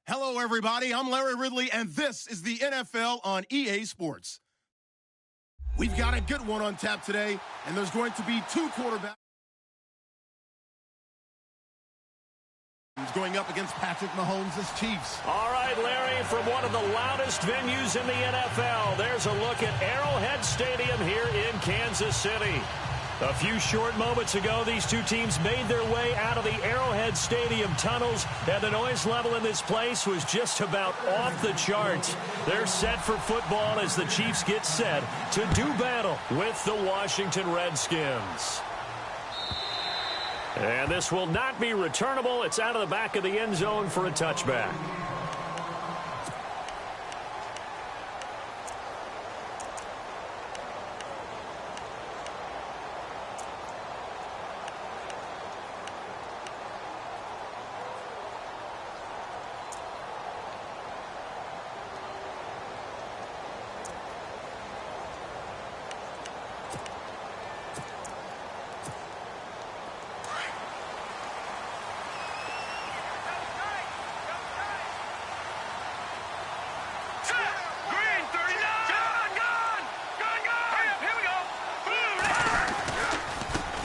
Hello, everybody. I'm Larry Ridley, and this is the NFL on EA Sports. We've got a good one on tap today, and there's going to be two quarterbacks going up against Patrick Mahomes' Chiefs. All right, Larry, from one of the loudest venues in the NFL, there's a look at Arrowhead Stadium here in Kansas City. A few short moments ago, these two teams made their way out of the Arrowhead Stadium tunnels, and the noise level in this place was just about off the charts. They're set for football as the Chiefs get set to do battle with the Washington Redskins. And this will not be returnable. It's out of the back of the end zone for a touchback.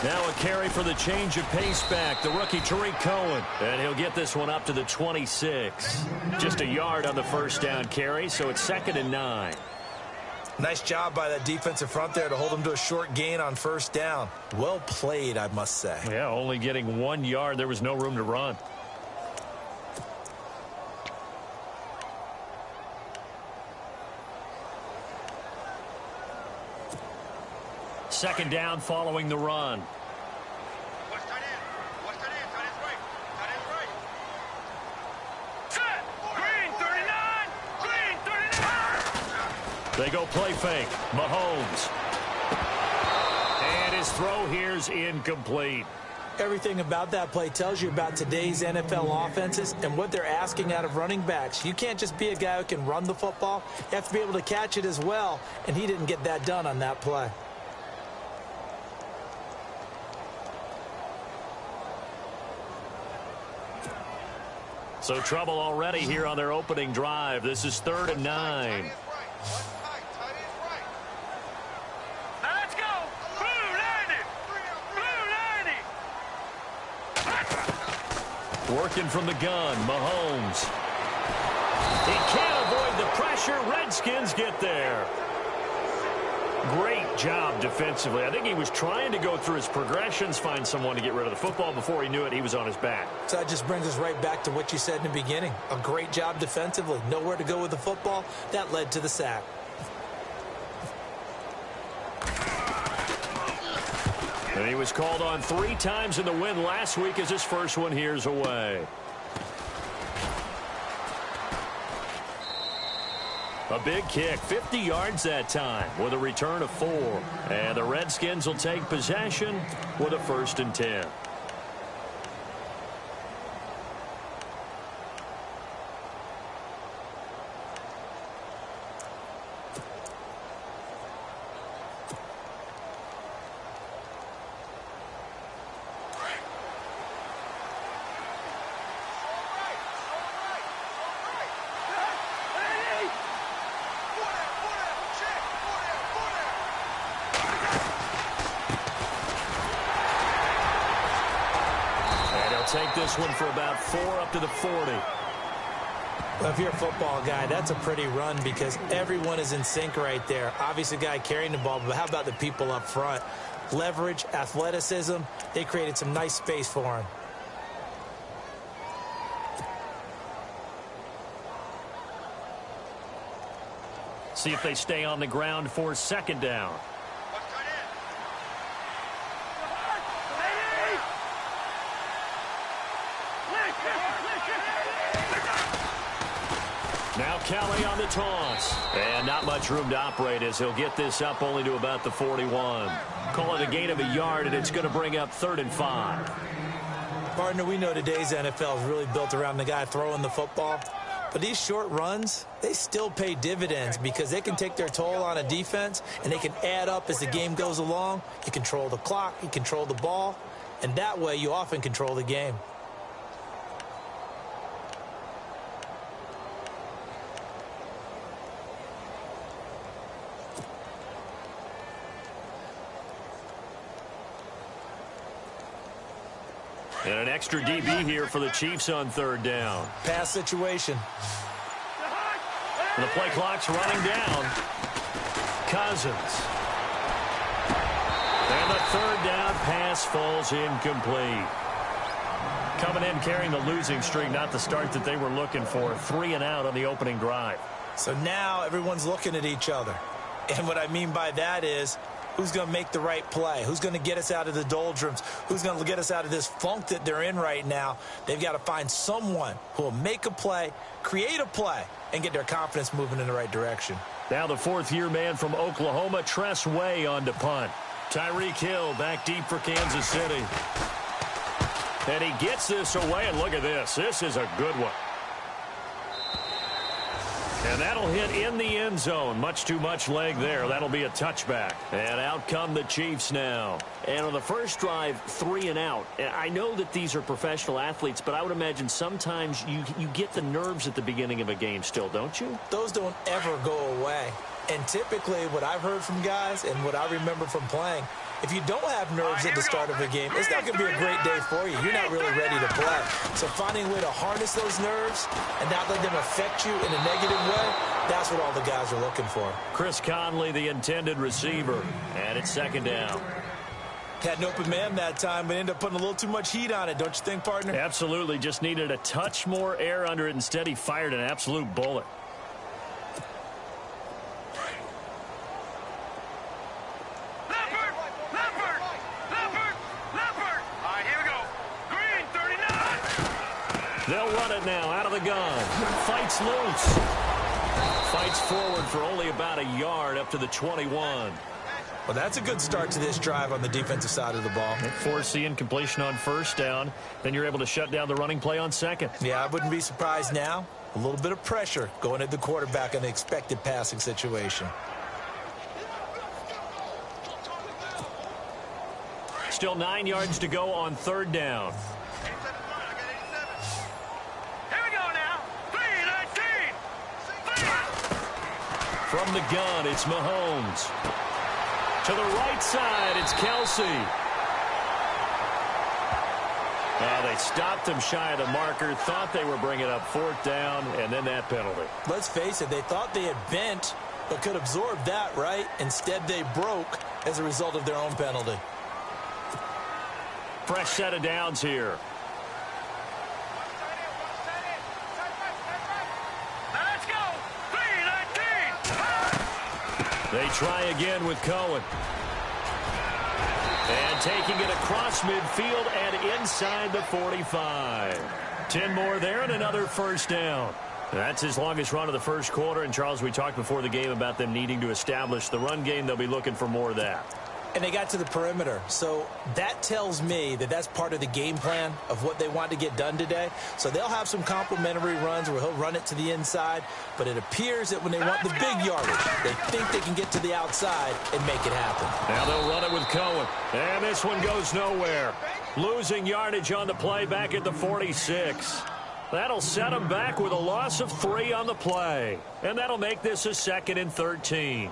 Now a carry for the change of pace back, the rookie Tariq Cohen. And he'll get this one up to the 26. Just a yard on the first down carry, so it's 2nd and 9. Nice job by that defensive front there to hold him to a short gain on first down. Well played, I must say. Yeah, only getting 1 yard. There was no room to run. Second down following the run. They go play fake. Mahomes. And his throw here's incomplete. Everything about that play tells you about today's NFL offenses and what they're asking out of running backs. You can't just be a guy who can run the football. You have to be able to catch it as well, and he didn't get that done on that play. So trouble already here on their opening drive. This is 3rd and 9. Let's go! Blue 90! Working from the gun, Mahomes. He can't avoid the pressure. Redskins get there. Great job defensively. I think he was trying to go through his progressions, find someone to get rid of the football. Before he knew it, he was on his back. So that just brings us right back to what you said in the beginning. A great job defensively. Nowhere to go with the football. That led to the sack. And he was called on 3 times in the win last week as his first one here's away. A big kick, 50 yards that time with a return of 4. And the Redskins will take possession with a 1st and 10. Take this one for about 4 up to the 40. Well, if you're a football guy, that's a pretty run because everyone is in sync right there. Obviously, the guy carrying the ball, but how about the people up front? Leverage, athleticism, they created some nice space for him. See if they stay on the ground for 2nd down. Now Kelly on the toss. And not much room to operate as he'll get this up only to about the 41. Call it a gain of a yard, and it's going to bring up 3rd and 5. Partner, we know today's NFL is really built around the guy throwing the football. But these short runs, they still pay dividends because they can take their toll on a defense, and they can add up as the game goes along. You control the clock, you control the ball, and that way you often control the game. And an extra DB here for the Chiefs on third down. Pass situation. The play clock's running down. Cousins. And the third down pass falls incomplete. Coming in carrying the losing streak, not the start that they were looking for. 3 and out on the opening drive. So now everyone's looking at each other. And what I mean by that is, who's going to make the right play? Who's going to get us out of the doldrums? Who's going to get us out of this funk that they're in right now? They've got to find someone who will make a play, create a play, and get their confidence moving in the right direction. Now the fourth-year man from Oklahoma, Tress Way, on to punt. Tyreek Hill back deep for Kansas City. And he gets this away, and look at this. This is a good one. And that'll hit in the end zone. Much too much leg there. That'll be a touchback. And out come the Chiefs now. And on the first drive, 3 and out. I know that these are professional athletes, but I would imagine sometimes you get the nerves at the beginning of a game still, don't you? Those don't ever go away. And typically what I've heard from guys and what I remember from playing, if you don't have nerves at the start of a game, it's not going to be a great day for you. You're not really ready to play. So finding a way to harness those nerves and not let them affect you in a negative way, that's what all the guys are looking for. Chris Conley, the intended receiver. And it's second down. Had an open man that time, but ended up putting a little too much heat on it, don't you think, partner? Absolutely. Just needed a touch more air under it. Instead, he fired an absolute bullet. They'll run it now out of the gun. Fights loose. Fights forward for only about a yard up to the 21. Well, that's a good start to this drive on the defensive side of the ball. Force the incompletion on first down. Then you're able to shut down the running play on second. Yeah, I wouldn't be surprised now. A little bit of pressure going at the quarterback in the expected passing situation. Still 9 yards to go on third down. From the gun, it's Mahomes. To the right side, it's Kelsey. They stopped him shy of the marker, thought they were bringing up fourth down, and then that penalty. Let's face it, they thought they had bent, but could absorb that, right? Instead, they broke as a result of their own penalty. Fresh set of downs here. They try again with Cohen. And taking it across midfield and inside the 45. 10 more there and another first down. That's his longest run of the first quarter. And, Charles, we talked before the game about them needing to establish the run game. They'll be looking for more of that. And they got to the perimeter. So that tells me that that's part of the game plan of what they want to get done today. So they'll have some complimentary runs where he'll run it to the inside. But it appears that when they want the big yardage, they think they can get to the outside and make it happen. Now they'll run it with Cohen. And this one goes nowhere. Losing yardage on the play back at the 46. That'll set them back with a loss of 3 on the play. And that'll make this a 2nd and 13.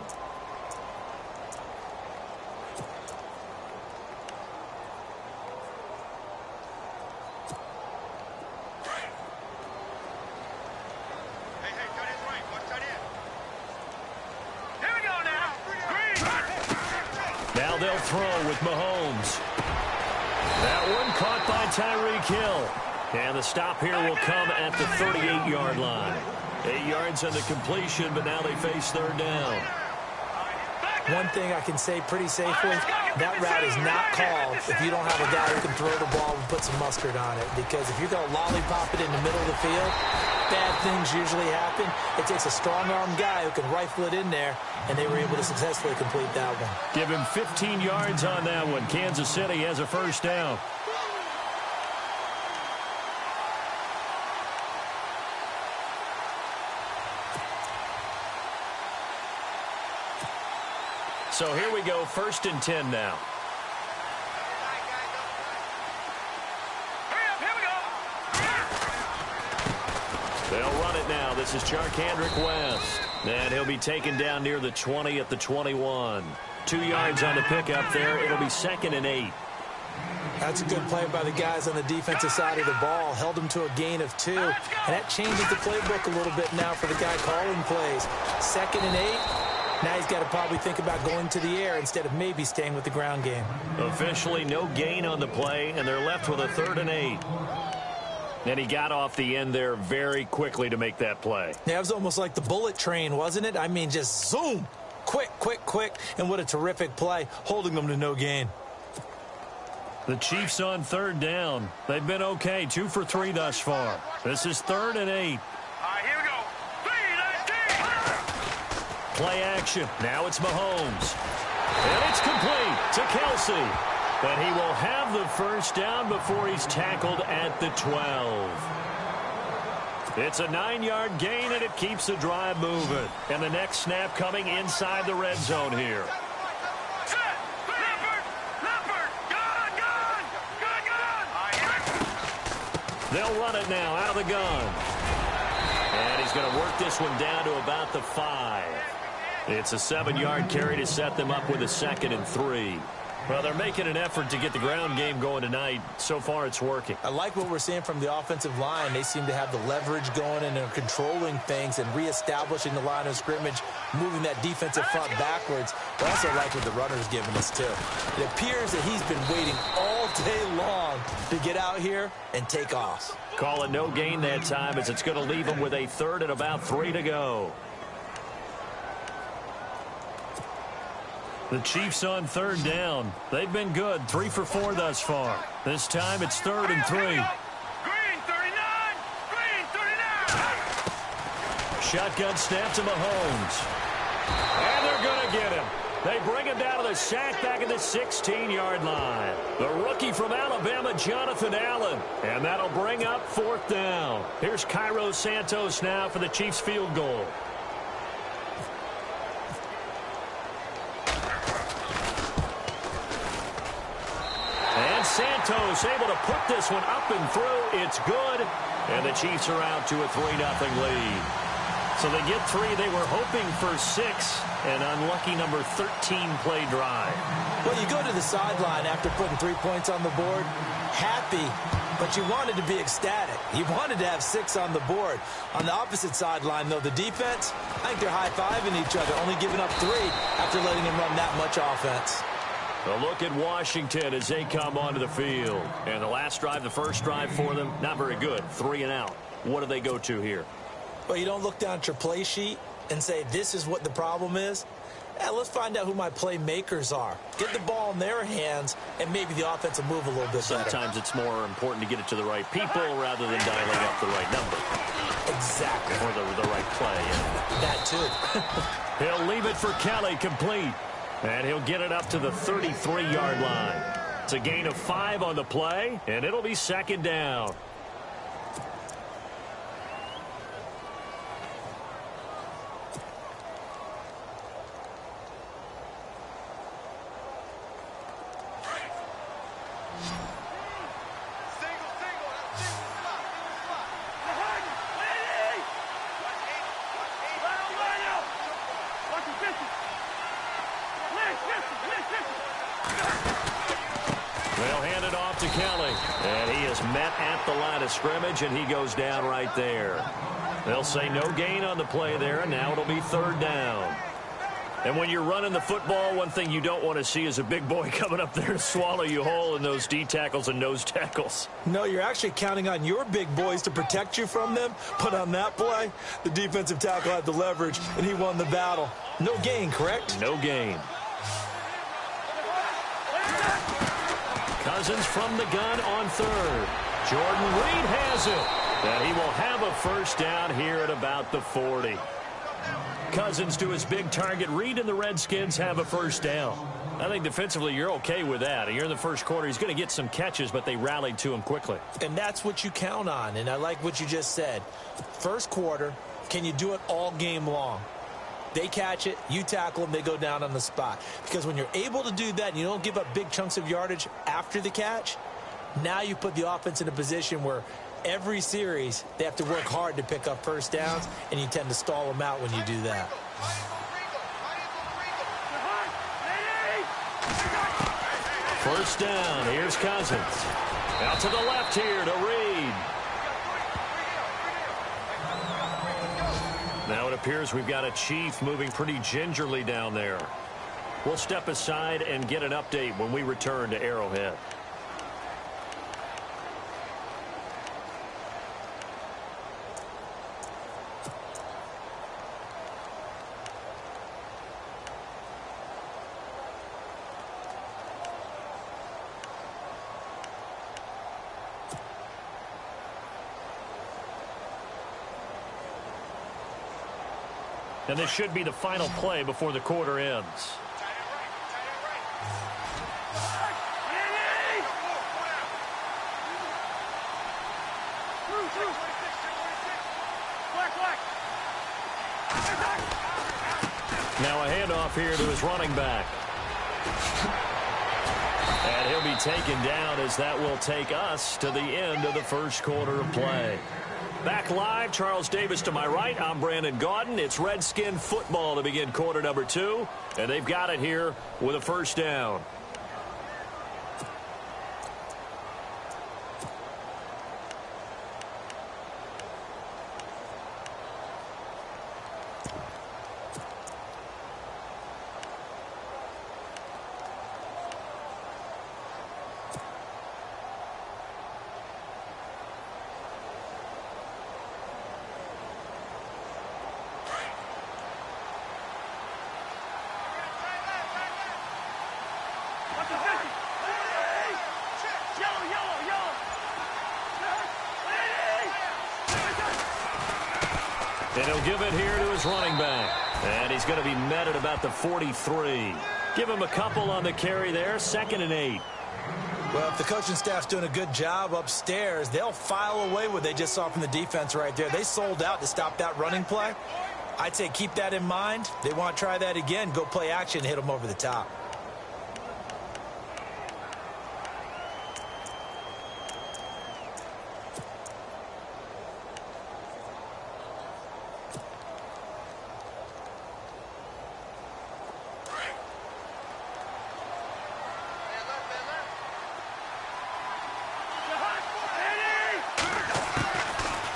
Now they'll throw with Mahomes. That one caught by Tyreek Hill. And the stop here will come at the 38-yard line. 8 yards on the completion, but now they face third down. One thing I can say pretty safely, that route is not called if you don't have a guy who can throw the ball and put some mustard on it. Because if you're going to lollipop it in the middle of the field, bad things usually happen. It takes a strong-arm guy who can rifle it in there, and they were able to successfully complete that one. Give him 15 yards on that one. Kansas City has a first down. So here we go, 1st and 10 now. They'll run it now. This is Charkandrick West. And he'll be taken down near the 20 at the 21. 2 yards on the pickup there. It'll be 2nd and 8. That's a good play by the guys on the defensive side of the ball. Held them to a gain of 2. And that changes the playbook a little bit now for the guy calling plays. 2nd and 8. Now he's got to probably think about going to the air instead of maybe staying with the ground game. Officially no gain on the play, and they're left with a 3rd and 8. And he got off the end there very quickly to make that play. Yeah, it was almost like the bullet train, wasn't it? I mean, just zoom. Quick, quick, quick. And what a terrific play, holding them to no gain. The Chiefs on 3rd down. They've been okay, 2 for 3 thus far. This is 3rd and 8. All right, here we go. 3, 19. Play action. Now it's Mahomes. And it's complete to Kelsey. And he will have the 1st down before he's tackled at the 12. It's a 9-yard gain, and it keeps the drive moving. And the next snap coming inside the red zone here. They'll run it now out of the gun. And he's going to work this one down to about the 5. It's a 7-yard carry to set them up with a 2nd and 3. Well, they're making an effort to get the ground game going tonight. So far, it's working. I like what we're seeing from the offensive line. They seem to have the leverage going and are controlling things and reestablishing the line of scrimmage, moving that defensive front backwards. I also like what the runner's giving us, too. It appears that he's been waiting all day long to get out here and take off. Call it no gain that time, as it's going to leave him with a 3rd and about 3 to go. The Chiefs on 3rd down. They've been good, 3 for 4 thus far. This time it's 3rd and 3. Green 39. Green 39. Shotgun snap to Mahomes. And they're going to get him. They bring him down to the sack back at the 16-yard line. The rookie from Alabama, Jonathan Allen. And that'll bring up 4th down. Here's Cairo Santos now for the Chiefs field goal. Santos able to put this one up and through. It's good. And the Chiefs are out to a 3-0 lead. So they get 3. They were hoping for 6. An unlucky number 13 play drive. Well, you go to the sideline after putting 3 points on the board, happy, but you wanted to be ecstatic. You wanted to have 6 on the board. On the opposite sideline, though, the defense, I think they're high-fiving each other, only giving up 3 after letting them run that much offense. A look at Washington as they come onto the field. And the last drive, the first drive for them, not very good. 3 and out. What do they go to here? Well, you don't look down at your play sheet and say, this is what the problem is. Let's find out who my playmakers are. Get the ball in their hands, and maybe the offense will move a little bit better. Sometimes it's more important to get it to the right people rather than dialing up the right number. Exactly. Or the right play. Yeah. That, too. He'll leave it for Kelly, complete. And he'll get it up to the 33-yard line. It's a gain of 5 on the play, and it'll be 2nd down. They'll hand it off to Kelly. And he is met at the line of scrimmage, and he goes down right there. They'll say no gain on the play there, and now it'll be 3rd down. And when you're running the football, one thing you don't want to see is a big boy coming up there to swallow you whole in those D tackles and nose tackles. No, you're actually counting on your big boys to protect you from them. But on that play, the defensive tackle had the leverage, and he won the battle. No gain, correct? No gain. Cousins from the gun on 3rd. Jordan Reed has it. And he will have a 1st down here at about the 40. Cousins to his big target. Reed and the Redskins have a 1st down. I think defensively you're okay with that. You're in the first quarter. He's going to get some catches, but they rallied to him quickly. And that's what you count on, and I like what you just said. First quarter, can you do it all game long? They catch it, you tackle them, they go down on the spot. Because when you're able to do that and you don't give up big chunks of yardage after the catch, now you put the offense in a position where every series they have to work hard to pick up 1st downs, and you tend to stall them out when you do that. First down. Here's Cousins. Out to the left here to Reed. Now it appears we've got a Chief moving pretty gingerly down there. We'll step aside and get an update when we return to Arrowhead. And this should be the final play before the quarter ends. Now a handoff here to his running back. And he'll be taken down as that will take us to the end of the first quarter of play. Back live, Charles Davis to my right. I'm Brandon Gaudin. It's Redskin football to begin quarter number 2. And they've got it here with a first down. And he'll give it here to his running back. And he's going to be met at about the 43. Give him a couple on the carry there. 2nd and 8. Well, if the coaching staff's doing a good job upstairs, they'll file away what they just saw from the defense right there. They sold out to stop that running play. I'd say keep that in mind. They want to try that again. Go play action, hit them over the top.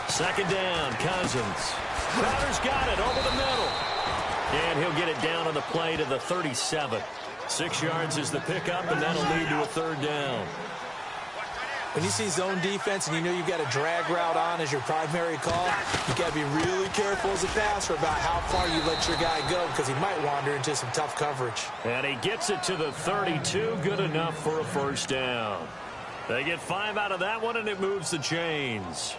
Second down, Cousins. Crowder's got it over the middle. And he'll get it down on the play to the 37. 6 yards is the pickup, and that'll lead to a 3rd down. When you see zone defense and you know you've got a drag route on as your primary call, you've got to be really careful as a passer about how far you let your guy go because he might wander into some tough coverage. And he gets it to the 32. Good enough for a first down. They get 5 out of that one, and it moves the chains.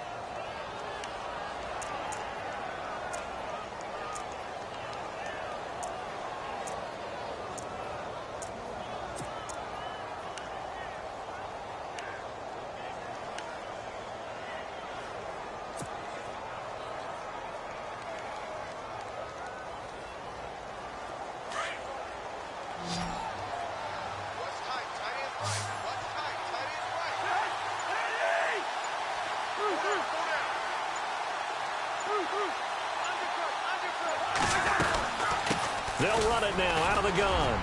They'll run it now out of the gun.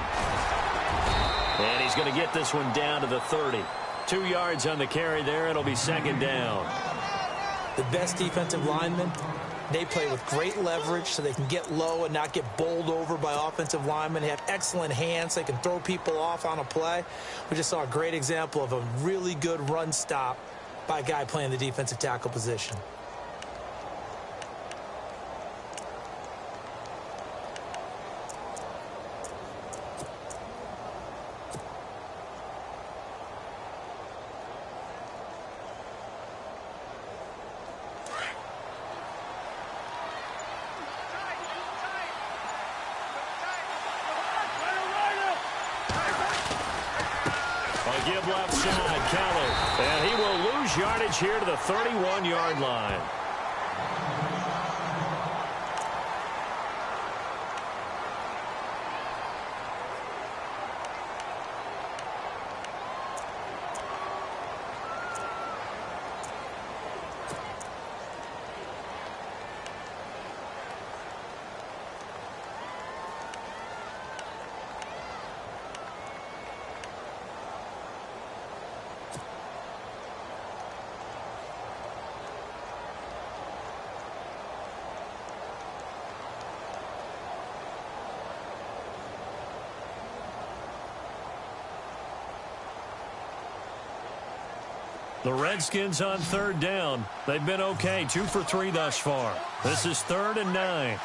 And he's going to get this one down to the 30. 2 yards on the carry there. It'll be 2nd down. The best defensive linemen, they play with great leverage so they can get low and not get bowled over by offensive linemen. They have excellent hands. They can throw people off on a play. We just saw a great example of a really good run stop by a guy playing the defensive tackle position. Give left side, Kelly. And he will lose yardage here to the 31-yard line. The Redskins on third down. They've been okay, 2 for 3 thus far. This is 3rd and 9.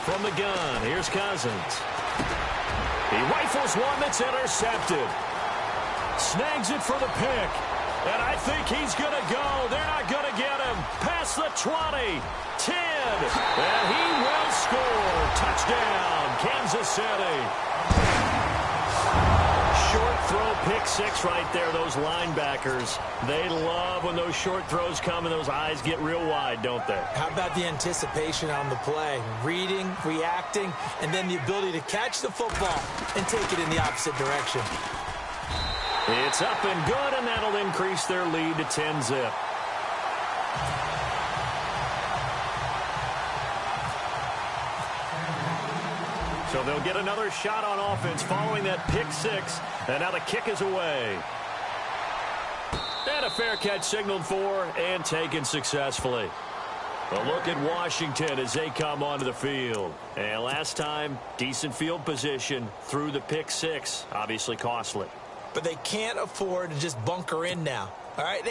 From the gun, here's Cousins. He rifles one that's intercepted. Snags it for the pick. And I think he's going to go. They're not going to get him. Past the 20, 10, and he will score. Touchdown, Kansas City. Short throw, pick six right there, those linebackers. They love when those short throws come and those eyes get real wide, don't they? How about the anticipation on the play? Reading, reacting, and then the ability to catch the football and take it in the opposite direction. It's up and good, and that'll increase their lead to 10-zip. So they'll get another shot on offense following that pick six, and now the kick is away. And a fair catch signaled for and taken successfully. A look at Washington as they come onto the field. And last time, decent field position through the pick six, obviously costly. But they can't afford to just bunker in now. All right,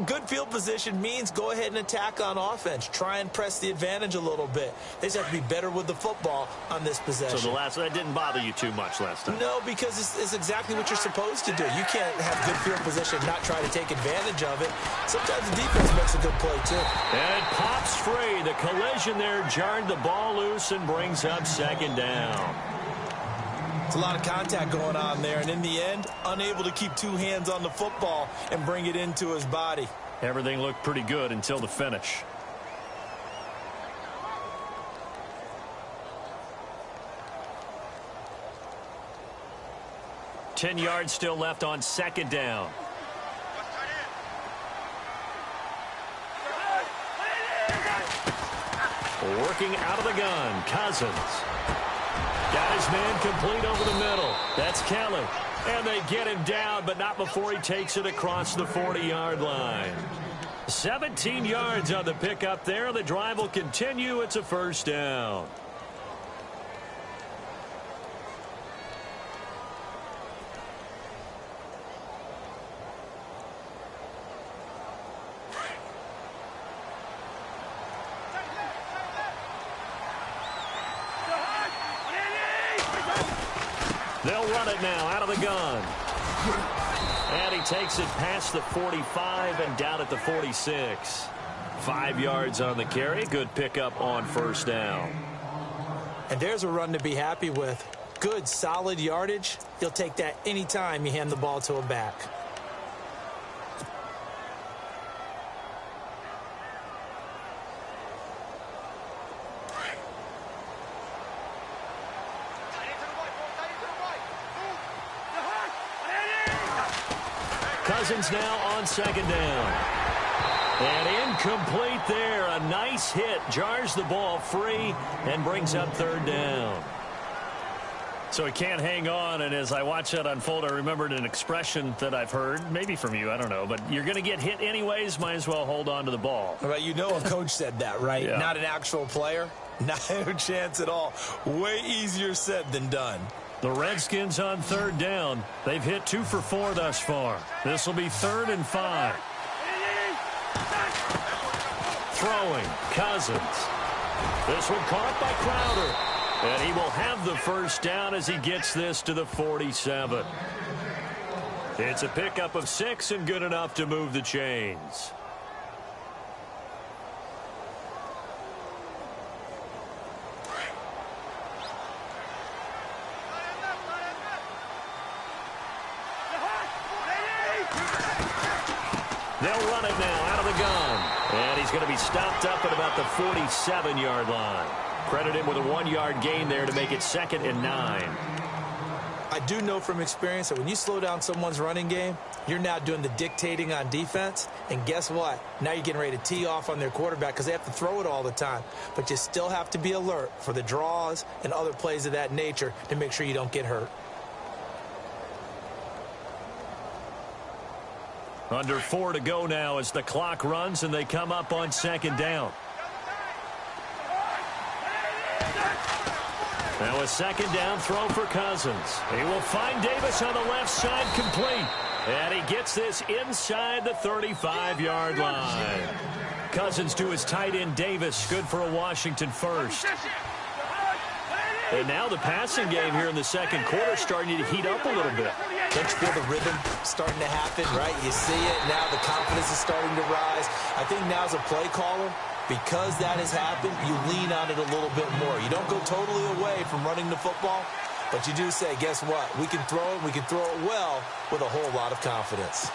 good field position means go ahead and attack on offense. Try and press the advantage a little bit. They just have to be better with the football on this possession. So that didn't bother you too much last time? No, because it's exactly what you're supposed to do. You can't have good field position and not try to take advantage of it. Sometimes the defense makes a good play, too. And it pops free. The collision there jarred the ball loose and brings up 2nd down. It's a lot of contact going on there, and in the end, unable to keep two hands on the football and bring it into his body. Everything looked pretty good until the finish. Ten yards still left on 2nd down. Working out of the gun, Cousins. Got his man complete over the middle. That's Kelly. And they get him down, but not before he takes it across the 40-yard line. 17 yards on the pickup there. The drive will continue. It's a 1st down. They'll run it now out of the gun. And he takes it past the 45 and down at the 46. 5 yards on the carry. Good pickup on 1st down. And there's a run to be happy with. Good, solid yardage. You'll take that anytime you hand the ball to a back. Cousins now on 2nd down. And incomplete there. A nice hit. Jars the ball free and brings up 3rd down. So he can't hang on, and as I watch that unfold, I remembered an expression that I've heard, maybe from you, I don't know, but you're going to get hit anyways, might as well hold on to the ball. Well, you know a coach said that, right? Yeah. Not an actual player. Not a chance at all. Way easier said than done. The Redskins on 3rd down. They've hit 2 for 4 thus far. This will be 3rd and 5. Throwing, Cousins. This one caught by Crowder. And he will have the 1st down as he gets this to the 47. It's a pickup of 6 and good enough to move the chains. They'll run it now out of the gun. And he's going to be stopped up at about the 47-yard line. Credit him with a 1-yard gain there to make it 2nd and 9. I do know from experience that when you slow down someone's running game, you're now doing the dictating on defense. And guess what? Now you're getting ready to tee off on their quarterback because they have to throw it all the time. But you still have to be alert for the draws and other plays of that nature to make sure you don't get hurt. Under 4 to go now as the clock runs and they come up on 2nd down. Now a second down throw for Cousins. He will find Davis on the left side, complete. And he gets this inside the 35-yard line. Cousins to his tight end Davis, good for a Washington first. And now the passing game here in the second quarter starting to heat up a little bit. Don't you feel the rhythm starting to happen, right? You see it, now the confidence is starting to rise. I think now as a play caller, because that has happened, you lean on it a little bit more. You don't go totally away from running the football, but you do say, guess what? We can throw it, we can throw it well with a whole lot of confidence.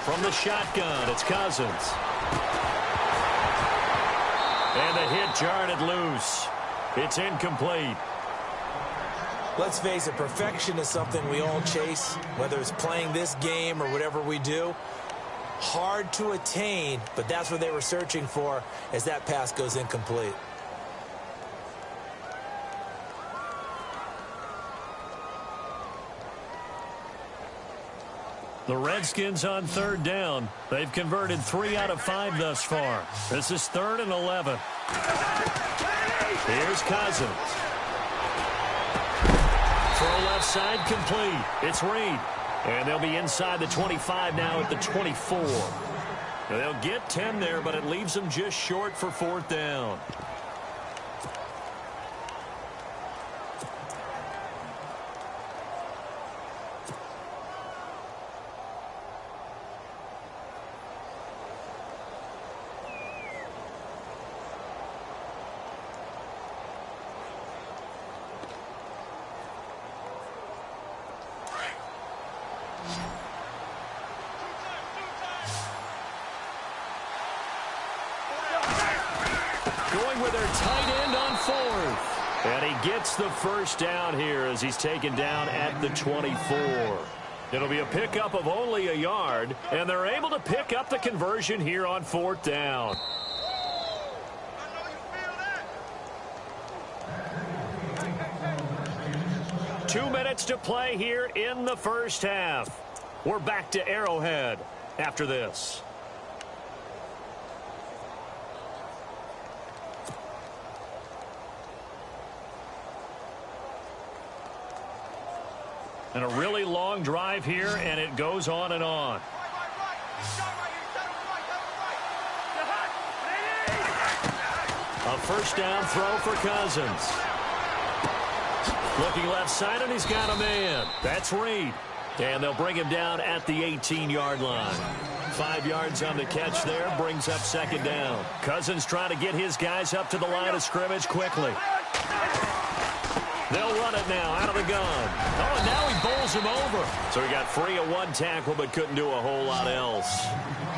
From the shotgun, it's Cousins. And the hit jarred it loose. It's incomplete. Let's face it, perfection is something we all chase, whether it's playing this game or whatever we do. Hard to attain, but that's what they were searching for as that pass goes incomplete. The Redskins on third down. They've converted 3 out of 5 thus far. This is 3rd and 11. Here's Cousins. Throw left side complete. It's Reed. And they'll be inside the 25 now at the 24. Now they'll get 10 there, but it leaves them just short for 4th down. Going with their tight end on 4th. And he gets the first down here as he's taken down at the 24. It'll be a pickup of only a yard, and they're able to pick up the conversion here on 4th down. Two minutes to play here in the first half. We're back to Arrowhead after this. And a really long drive here, and it goes on and on. A first down throw for Cousins. Looking left side, and he's got a man. That's Reed. And they'll bring him down at the 18-yard line. 5 yards on the catch there, brings up 2nd down. Cousins trying to get his guys up to the line of scrimmage quickly. They'll run it now out of the gun. Oh, and now he bowls him over. So he got free of 1 tackle but couldn't do a whole lot else.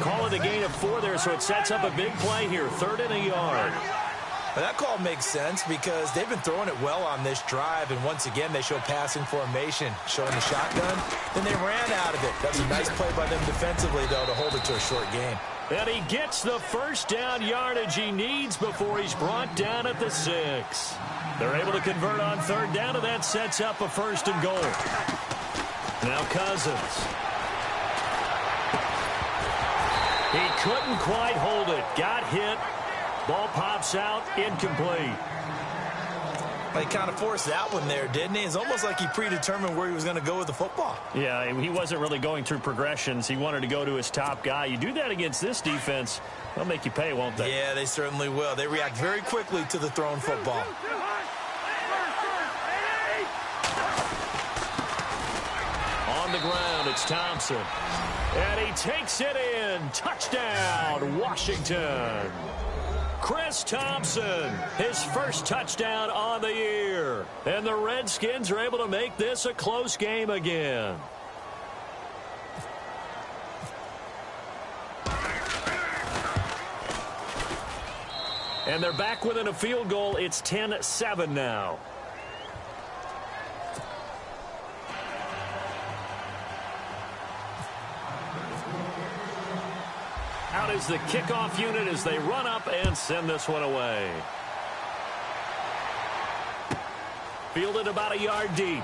Call it a gain of 4 there, so it sets up a big play here. 3rd and a yard. Well, that call makes sense because they've been throwing it well on this drive, and once again they show passing formation, showing the shotgun. Then they ran out of it. That's a nice play by them defensively, though, to hold it to a short game. And he gets the first down yardage he needs before he's brought down at the 6. They're able to convert on 3rd down, and that sets up a 1st and goal. Now Cousins. He couldn't quite hold it. Got hit. Ball pops out. Incomplete. He kind of forced that one there, didn't he? It's almost like he predetermined where he was going to go with the football. Yeah, he wasn't really going through progressions. He wanted to go to his top guy. You do that against this defense, they'll make you pay, won't they? Yeah, they certainly will. They react very quickly to the thrown football. On the ground, it's Thompson. And he takes it in. Touchdown, Washington. Chris Thompson, his first touchdown on the year. And the Redskins are able to make this a close game again. And they're back within a field goal. It's 10-7 now. Out is the kickoff unit as they run up and send this one away. Fielded about a yard deep.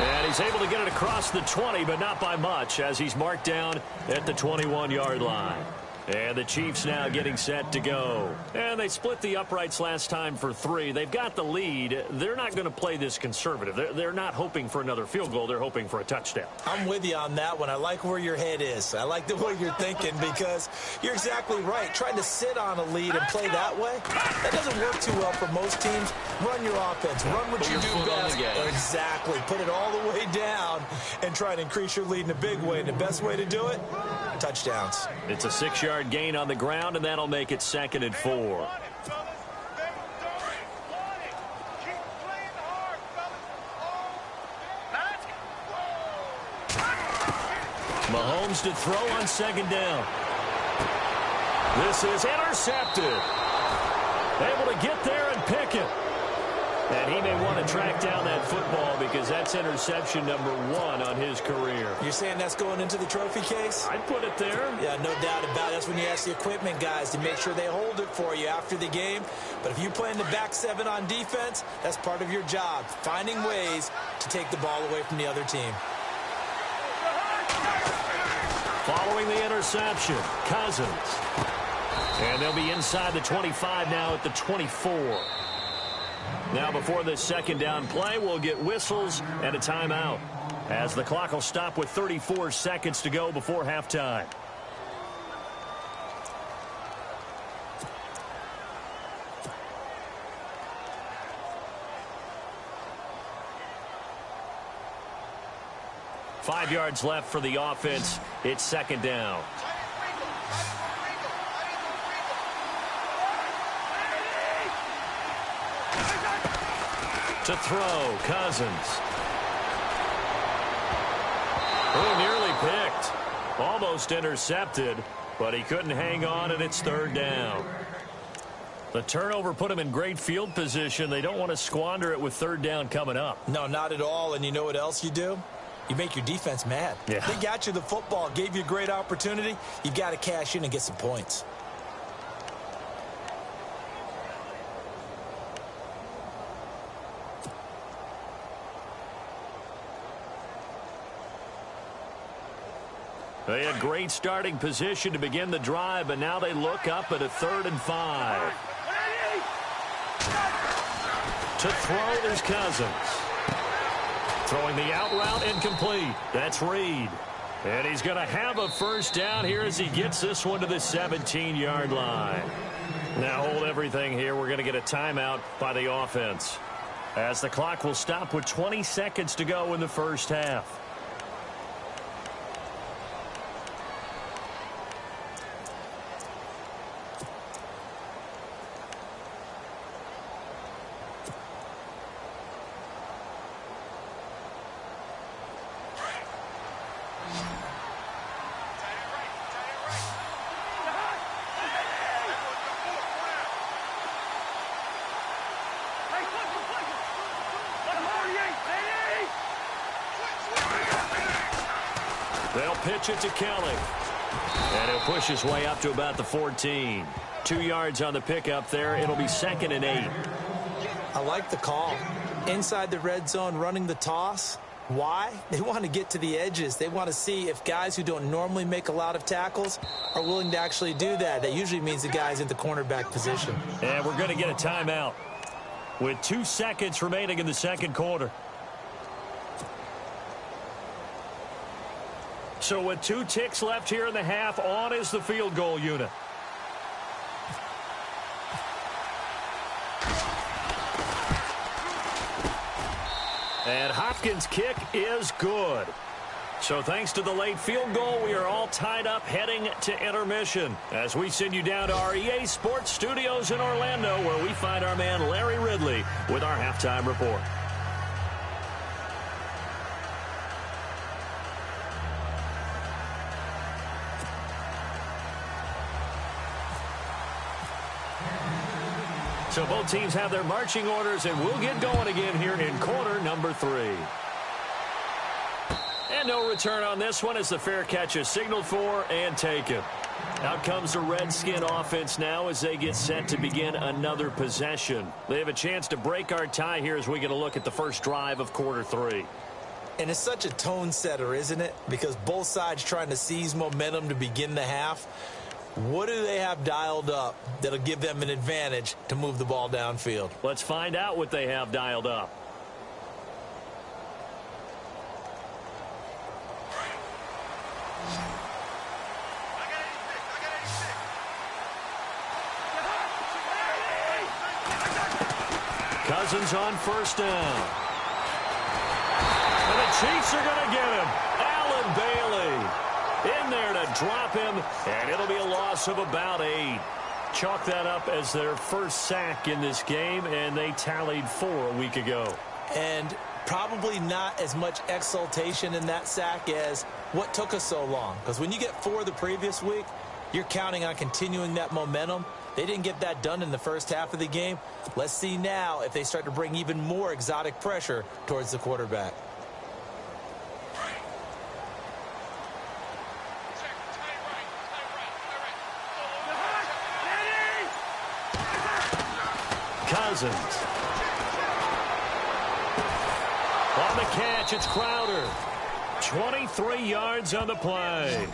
And he's able to get it across the 20, but not by much, as he's marked down at the 21-yard line. And the Chiefs now getting set to go. And they split the uprights last time for 3. They've got the lead. They're not going to play this conservative. They're not hoping for another field goal. They're hoping for a touchdown. I'm with you on that one. I like where your head is. I like the way you're thinking because you're exactly right. Trying to sit on a lead and play that way, that doesn't work too well for most teams. Run your offense. Run what you do best. Exactly. Put it all the way down and try to increase your lead in a big way. And the best way to do it, touchdowns. It's a 6-yard gain on the ground, and that'll make it 2nd and 4. Mahomes to throw on 2nd down. This is intercepted. Able to get there and pick it. And he may want to track down that football because that's interception number 1 on his career. You're saying that's going into the trophy case? I'd put it there. Yeah, no doubt about it. That's when you ask the equipment guys to make sure they hold it for you after the game. But if you play in the back 7 on defense, that's part of your job, finding ways to take the ball away from the other team. Following the interception, Cousins. And they'll be inside the 25 now at the 24. Now before this 2nd down play, we'll get whistles and a timeout, as the clock will stop with 34 seconds to go before halftime. Five yards left for the offense. It's 2nd down. To throw, Cousins. Oh, nearly picked. Almost intercepted, but he couldn't hang on, and it's 3rd down. The turnover put him in great field position. They don't want to squander it with 3rd down coming up. No, not at all. And you know what else you do? You make your defense mad. Yeah. They got you the football, gave you a great opportunity. You've got to cash in and get some points. They had great starting position to begin the drive, but now they look up at a 3rd and 5. To throw is Cousins. Throwing the out route incomplete. That's Reed. And he's going to have a 1st down here as he gets this one to the 17-yard line. Now hold everything here. We're going to get a timeout by the offense, as the clock will stop with 20 seconds to go in the first half. They'll pitch it to Kelly. And he'll push his way up to about the 14. 2 yards on the pickup there. It'll be 2nd and 8. I like the call. Inside the red zone, running the toss. Why? They want to get to the edges. They want to see if guys who don't normally make a lot of tackles are willing to actually do that. That usually means the guy's in the cornerback position. And we're going to get a timeout with 2 seconds remaining in the 2nd quarter. So with 2 ticks left here in the half, on is the field goal unit. And Hopkins' kick is good. So thanks to the late field goal, we are all tied up heading to intermission as we send you down to our EA Sports Studios in Orlando, where we find our man Larry Ridley with our halftime report. So both teams have their marching orders, and we'll get going again here in quarter number 3. And no return on this one as the fair catch is signaled for and taken. Out comes the Redskin offense now as they get set to begin another possession. They have a chance to break our tie here as we get a look at the first drive of quarter 3. And it's such a tone setter, isn't it? Because both sides trying to seize momentum to begin the half. What do they have dialed up that'll give them an advantage to move the ball downfield? Let's find out what they have dialed up. Cousins on first down. And the Chiefs are going to get him. Allen Bailey in there to drop him, and it'll be a loss of about 8. Chalk that up as their first sack in this game, and they tallied 4 a week ago. And probably not as much exultation in that sack as what took us so long. Because when you get 4 the previous week, you're counting on continuing that momentum. They didn't get that done in the first half of the game. Let's see now if they start to bring even more exotic pressure towards the quarterback. Cousins. On the catch, it's Crowder. 23 yards on the play.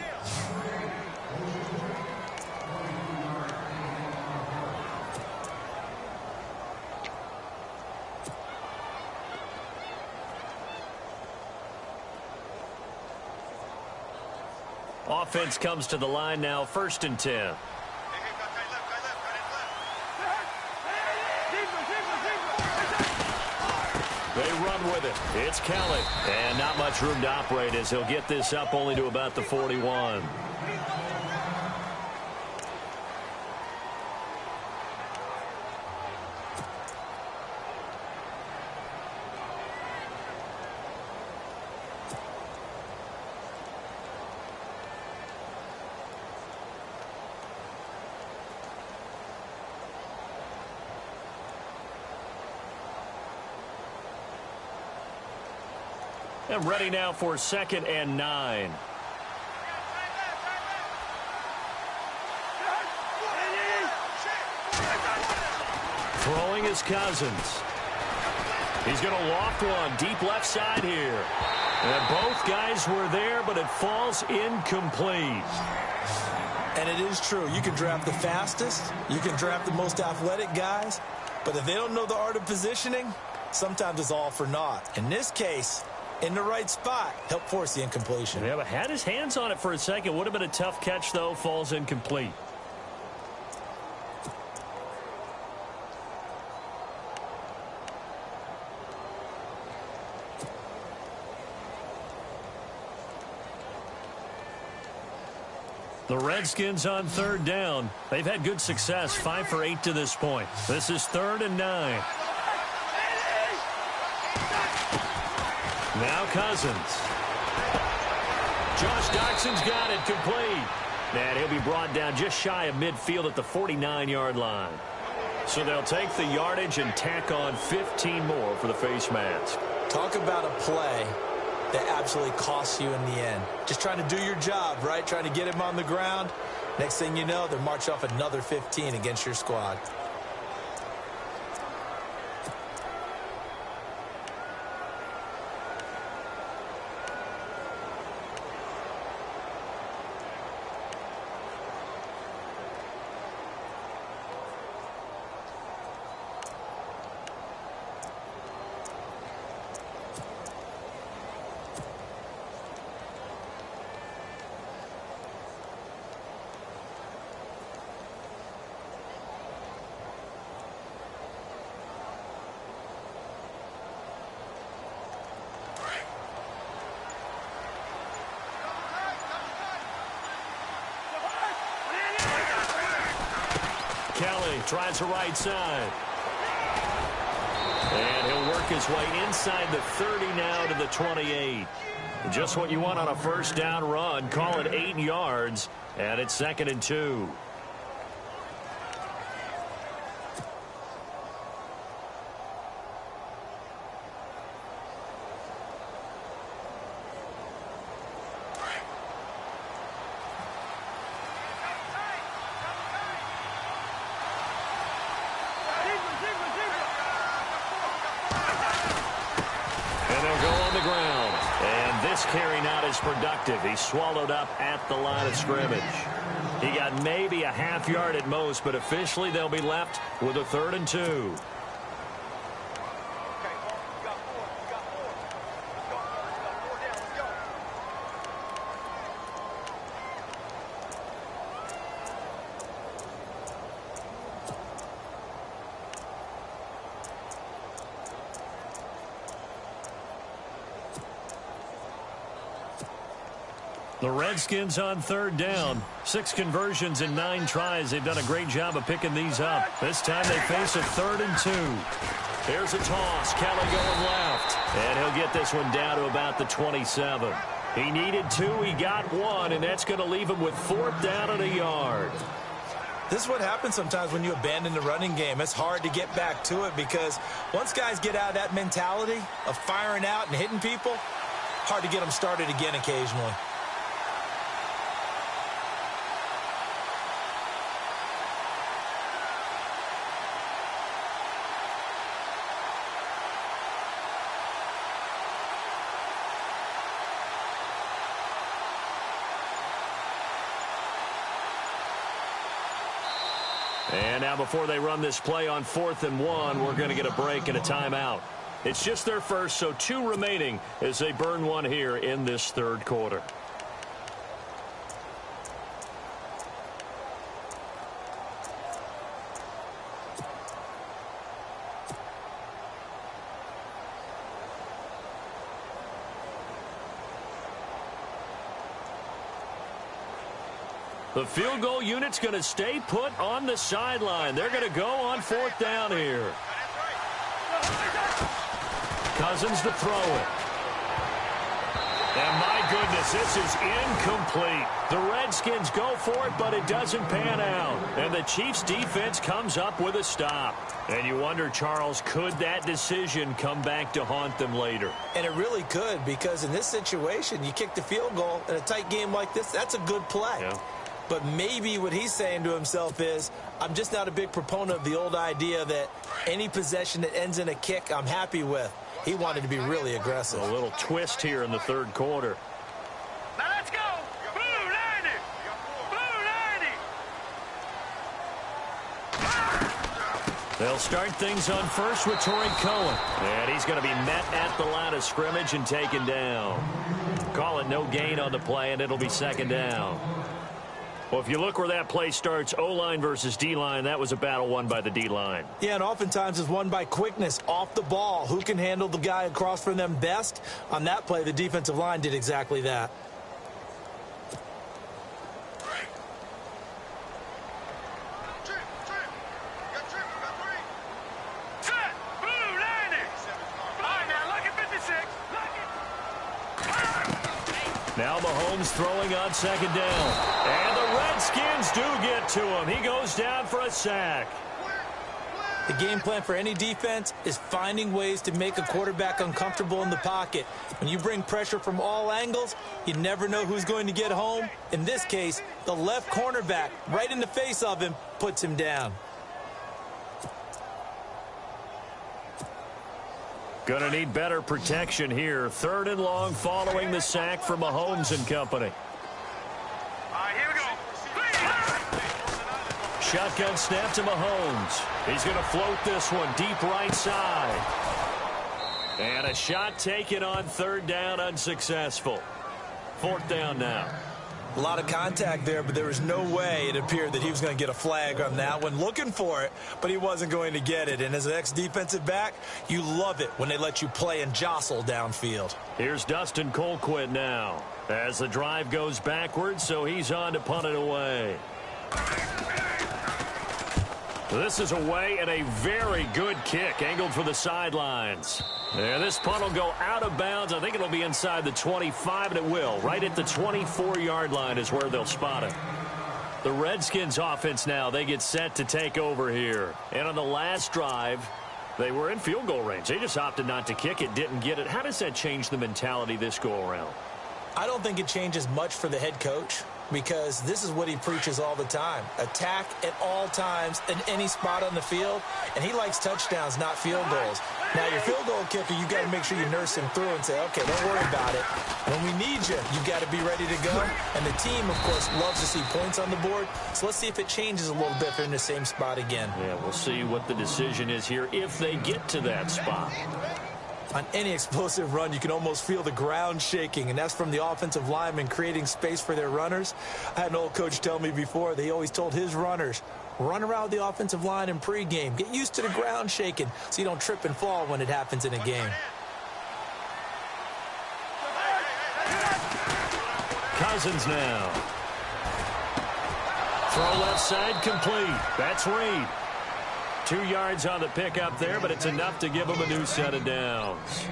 Offense comes to the line now, 1st and 10. They run with it. It's Kelly. And not much room to operate as he'll get this up only to about the 41. And ready now for 2nd and 9. Throwing is Cousins. He's going to loft one deep left side here. And both guys were there, but it falls incomplete. And it is true. You can draft the fastest. You can draft the most athletic guys. But if they don't know the art of positioning, sometimes it's all for naught. In this case, in the right spot, help force the incompletion. Yeah, but had his hands on it for a second. Would have been a tough catch, though. Falls incomplete. The Redskins on 3rd down. They've had good success, 5 for 8 to this point. This is 3rd and 9. Now Cousins. Josh Doxson's got it complete. And he'll be brought down just shy of midfield at the 49-yard line. So they'll take the yardage and tack on 15 more for the face mask. Talk about a play that absolutely costs you in the end. Just trying to do your job, right? Trying to get him on the ground. Next thing you know, they're marching off another 15 against your squad. Kelly tries the right side. And he'll work his way inside the 30 now to the 28. Just what you want on a first down run. Call it 8 yards. And it's 2nd and 2. this carry not as productive. He's swallowed up at the line of scrimmage. He got maybe a half yard at most, but officially they'll be left with a 3rd and 2. The Redskins on 3rd down. 6 conversions in 9 tries. They've done a great job of picking these up. This time they face a 3rd and 2. Here's a toss. Kelly going left. And he'll get this one down to about the 27. He needed 2. He got 1. And that's going to leave him with 4th down and a yard. This is what happens sometimes when you abandon the running game. It's hard to get back to it because once guys get out of that mentality of firing out and hitting people, hard to get them started again occasionally. And now before they run this play on 4th and 1, we're going to get a break and a timeout. It's just their first, so 2 remaining as they burn 1 here in this 3rd quarter. The field goal unit's going to stay put on the sideline. They're going to go on 4th down here. Cousins to throw it. And my goodness, this is incomplete. The Redskins go for it, but it doesn't pan out. And the Chiefs defense comes up with a stop. And you wonder, Charles, could that decision come back to haunt them later? And it really could, because in this situation, you kick the field goal in a tight game like this, that's a good play. Yeah. But maybe what he's saying to himself is, I'm just not a big proponent of the old idea that any possession that ends in a kick I'm happy with. He wanted to be really aggressive. A little twist here in the 3rd quarter. Now let's go. Blue 90. Blue 90. They'll start things on first with Torrey Cohen. And he's going to be met at the line of scrimmage and taken down. Call it no gain on the play, and it'll be 2nd down. Well, if you look where that play starts, O-line versus D-line, that was a battle won by the D-line. Yeah, and oftentimes it's won by quickness off the ball. Who can handle the guy across from them best? On that play, the defensive line did exactly that. Set. Blue 90. All right, now look at 56. Now Mahomes throwing on 2nd down. And the Redskins do get to him. He goes down for a sack. The game plan for any defense is finding ways to make a quarterback uncomfortable in the pocket. When you bring pressure from all angles, you never know who's going to get home. In this case, the left cornerback, right in the face of him, puts him down. Going to need better protection here. 3rd and long following the sack from Mahomes and company. All right, here we go. Shotgun snap to Mahomes. He's going to float this one deep right side. And a shot taken on 3rd down, unsuccessful. 4th down now. A lot of contact there, but there was no way it appeared that he was going to get a flag on that one. Looking for it, but he wasn't going to get it. And as an ex-defensive back, you love it when they let you play and jostle downfield. Here's Dustin Colquitt now as the drive goes backwards, so he's on to punt it away. This is away and a very good kick angled for the sidelines. And this punt will go out of bounds. I think it'll be inside the 25, and it will. Right at the 24-yard line is where they'll spot it. The Redskins offense now, they get set to take over here. And on the last drive, they were in field goal range. They just opted not to kick it, didn't get it. How does that change the mentality this go around? I don't think it changes much for the head coach. because this is what he preaches all the time. Attack at all times in any spot on the field, and he likes touchdowns, not field goals. Now, your field goal kicker, you've got to make sure you nurse him through and say, okay, don't worry about it. When we need you, you've got to be ready to go. And the team, of course, loves to see points on the board. So let's see if it changes a little bit if they're in the same spot again. Yeah, we'll see what the decision is here if they get to that spot. On any explosive run, you can almost feel the ground shaking, and that's from the offensive linemen creating space for their runners. I had an old coach tell me before, they always told his runners, run around the offensive line in pregame. Get used to the ground shaking so you don't trip and fall when it happens in a game. Cousins now. Throw left side complete. That's Reed. 2 yards on the pickup there, but it's enough to give him a new set of downs.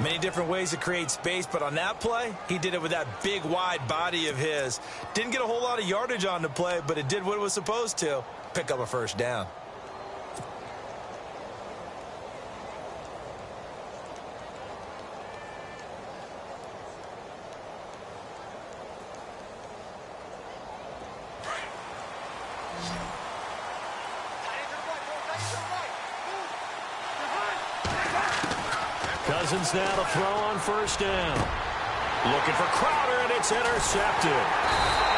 Many different ways to create space, but on that play, he did it with that big, wide body of his. Didn't get a whole lot of yardage on the play, but it did what it was supposed to. Pick up a first down. Cousins now to throw on first down. Looking for Crowder, and it's intercepted.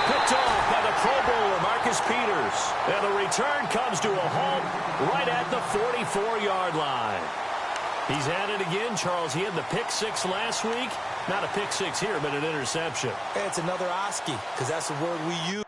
Picked off by the Pro Bowler, Marcus Peters. And the return comes to a halt right at the 44-yard line. He's at it again, Charles. He had the pick six last week. Not a pick six here, but an interception. Hey, it's another Oski, because that's the word we use.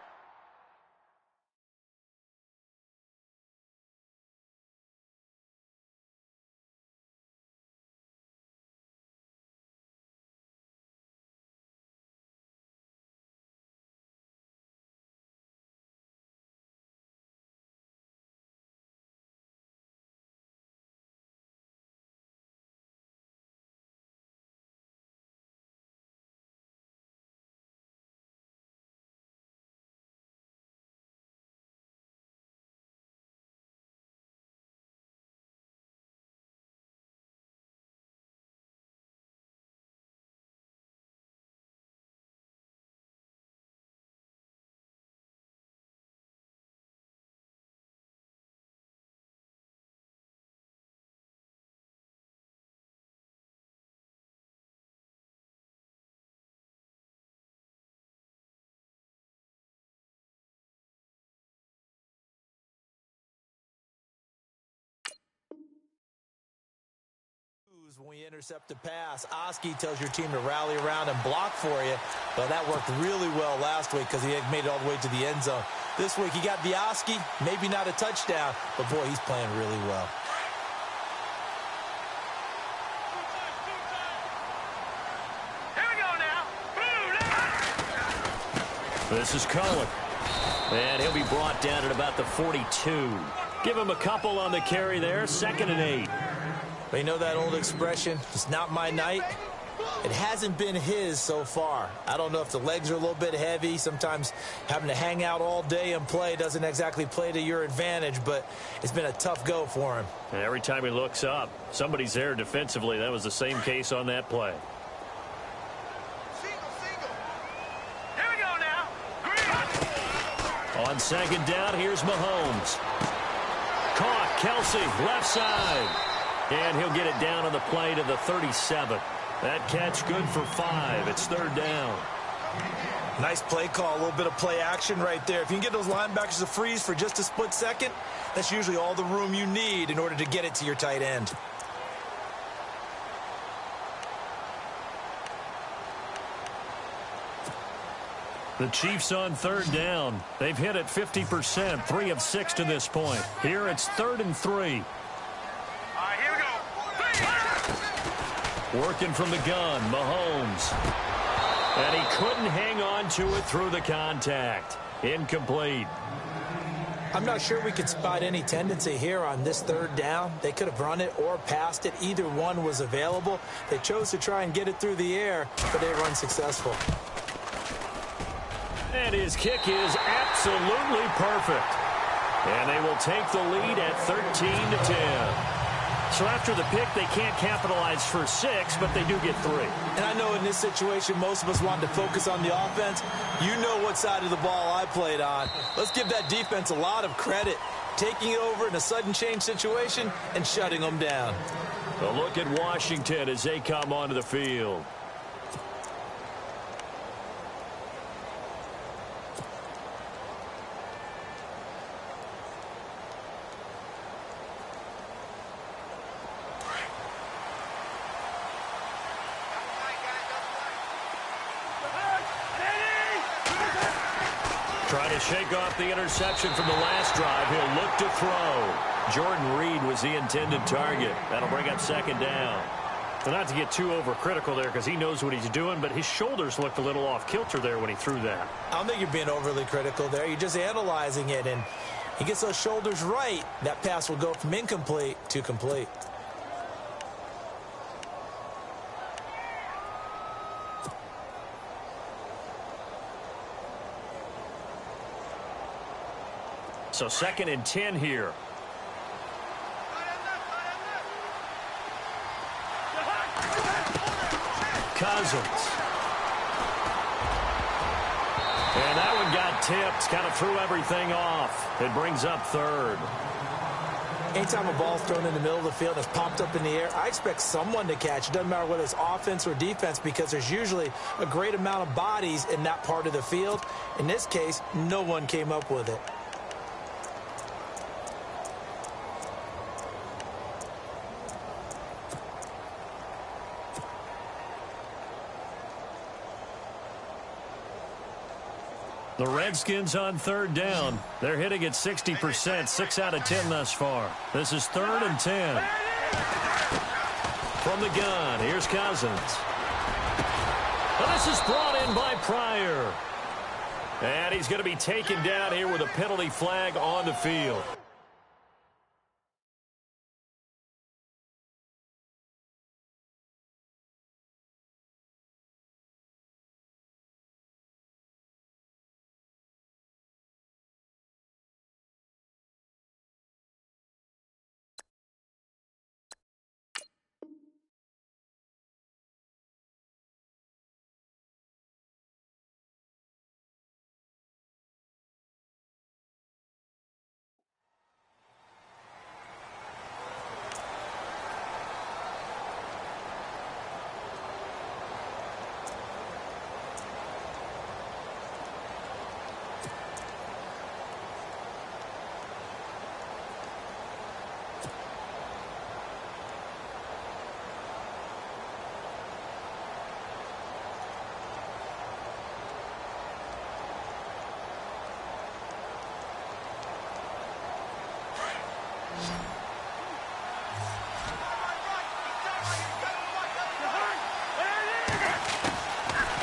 When we intercept the pass, Oski tells your team to rally around and block for you. But that worked really well last week because he had made it all the way to the end zone. This week he got the Oski, maybe not a touchdown, but boy, he's playing really well. Here we go now. This is Cohen. And he'll be brought down at about the 42. Give him a couple on the carry there, 2nd and 8. But you know that old expression, it's not my night? It hasn't been his so far. I don't know if the legs are a little bit heavy. Sometimes having to hang out all day and play doesn't exactly play to your advantage, but it's been a tough go for him. And every time he looks up, somebody's there defensively. That was the same case on that play. Here we go now. On 2nd down, here's Mahomes. Caught, Kelsey, left side. And he'll get it down on the play to the 37. That catch good for 5. It's 3rd down. Nice play call, a little bit of play action right there. If you can get those linebackers to freeze for just a split second, that's usually all the room you need in order to get it to your tight end. The Chiefs on 3rd down. They've hit it 50%, 3 of 6 to this point. Here it's 3rd and 3. Working from the gun, Mahomes. And he couldn't hang on to it through the contact. Incomplete. I'm not sure we could spot any tendency here on this 3rd down. They could have run it or passed it. Either one was available. They chose to try and get it through the air, but they were unsuccessful. And his kick is absolutely perfect. And they will take the lead at 13-10. So after the pick, they can't capitalize for 6, but they do get 3. And I know in this situation, most of us wanted to focus on the offense. You know what side of the ball I played on. Let's give that defense a lot of credit, taking it over in a sudden change situation and shutting them down. A look at Washington as they come onto the field. Trying to shake off the interception from the last drive. He'll look to throw. Jordan Reed was the intended target. That'll bring up 2nd down. Well, not to get too overcritical there because he knows what he's doing, but his shoulders looked a little off kilter there when he threw that. I don't think you're being overly critical there. You're just analyzing it, and he gets those shoulders right. That pass will go from incomplete to complete. So 2nd and 10 here. Cousins. And that one got tipped. Kind of threw everything off. It brings up 3rd. Anytime a ball's thrown in the middle of the field and it's popped up in the air, I expect someone to catch. It doesn't matter whether it's offense or defense because there's usually a great amount of bodies in that part of the field. In this case, no one came up with it. The Redskins on 3rd down. They're hitting at 60%, 6 out of 10 thus far. This is 3rd and 10. From the gun, here's Cousins. And this is brought in by Pryor. And he's going to be taken down here with a penalty flag on the field.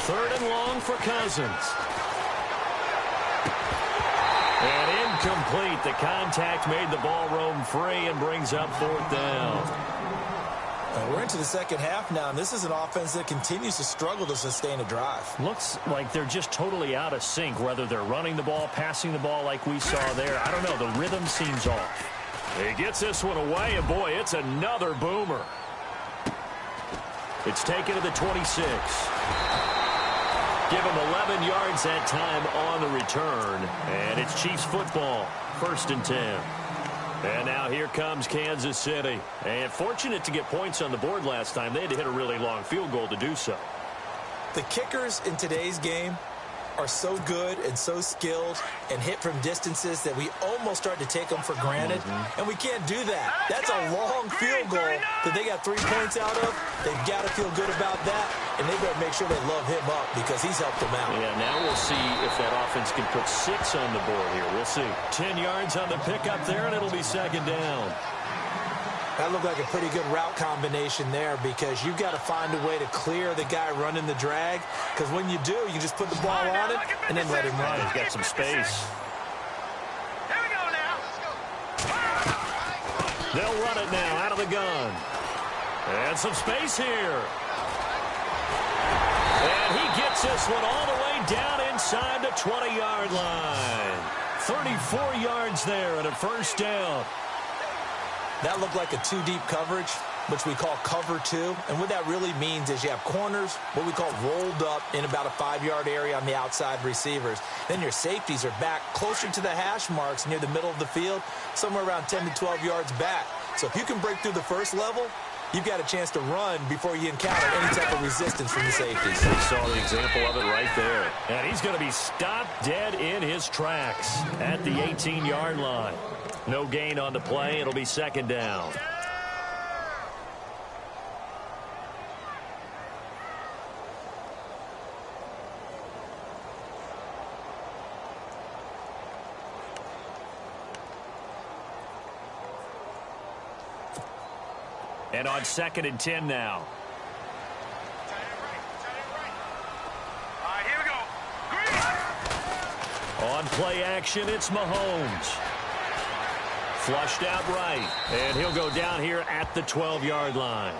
Third and long for Cousins. And incomplete. The contact made the ball roam free and brings up 4th down. We're into the second half now, and this is an offense that continues to struggle to sustain a drive. Looks like they're just totally out of sync, whether they're running the ball, passing the ball like we saw there. I don't know. The rhythm seems off. He gets this one away, and boy, it's another boomer. It's taken to the 26. Give him 11 yards that time on the return. And it's Chiefs football, 1st and 10. And now here comes Kansas City. And fortunate to get points on the board last time. They had to hit a really long field goal to do so. The kickers in today's game are so good and so skilled and hit from distances that we almost start to take them for granted. And we can't do that. That's a long field goal that they got 3 points out of. They've got to feel good about that, and they better make sure they love him up because he's helped them out. Yeah, now we'll see if that offense can put 6 on the board here. We'll see. 10 yards on the pickup there, and it'll be 2nd down. That looked like a pretty good route combination there because you've got to find a way to clear the guy running the drag, because when you do, you just put the ball on him and then let him run. He's got some space. Here we go now. They'll run it now out of the gun. And some space here. And he gets this one all the way down inside the 20-yard line. 34 yards there at a 1st down. That looked like a two-deep coverage, which we call cover two. And what that really means is you have corners, what we call rolled up in about a 5-yard area on the outside receivers. Then your safeties are back closer to the hash marks near the middle of the field, somewhere around 10 to 12 yards back. So if you can break through the first level, you've got a chance to run before you encounter any type of resistance from the safeties. We saw the example of it right there. And he's going to be stopped dead in his tracks at the 18-yard line. No gain on the play. It'll be second down. And on 2nd and 10 now. All right, here we go. On play action, it's Mahomes. Flushed out right. And he'll go down here at the 12-yard line.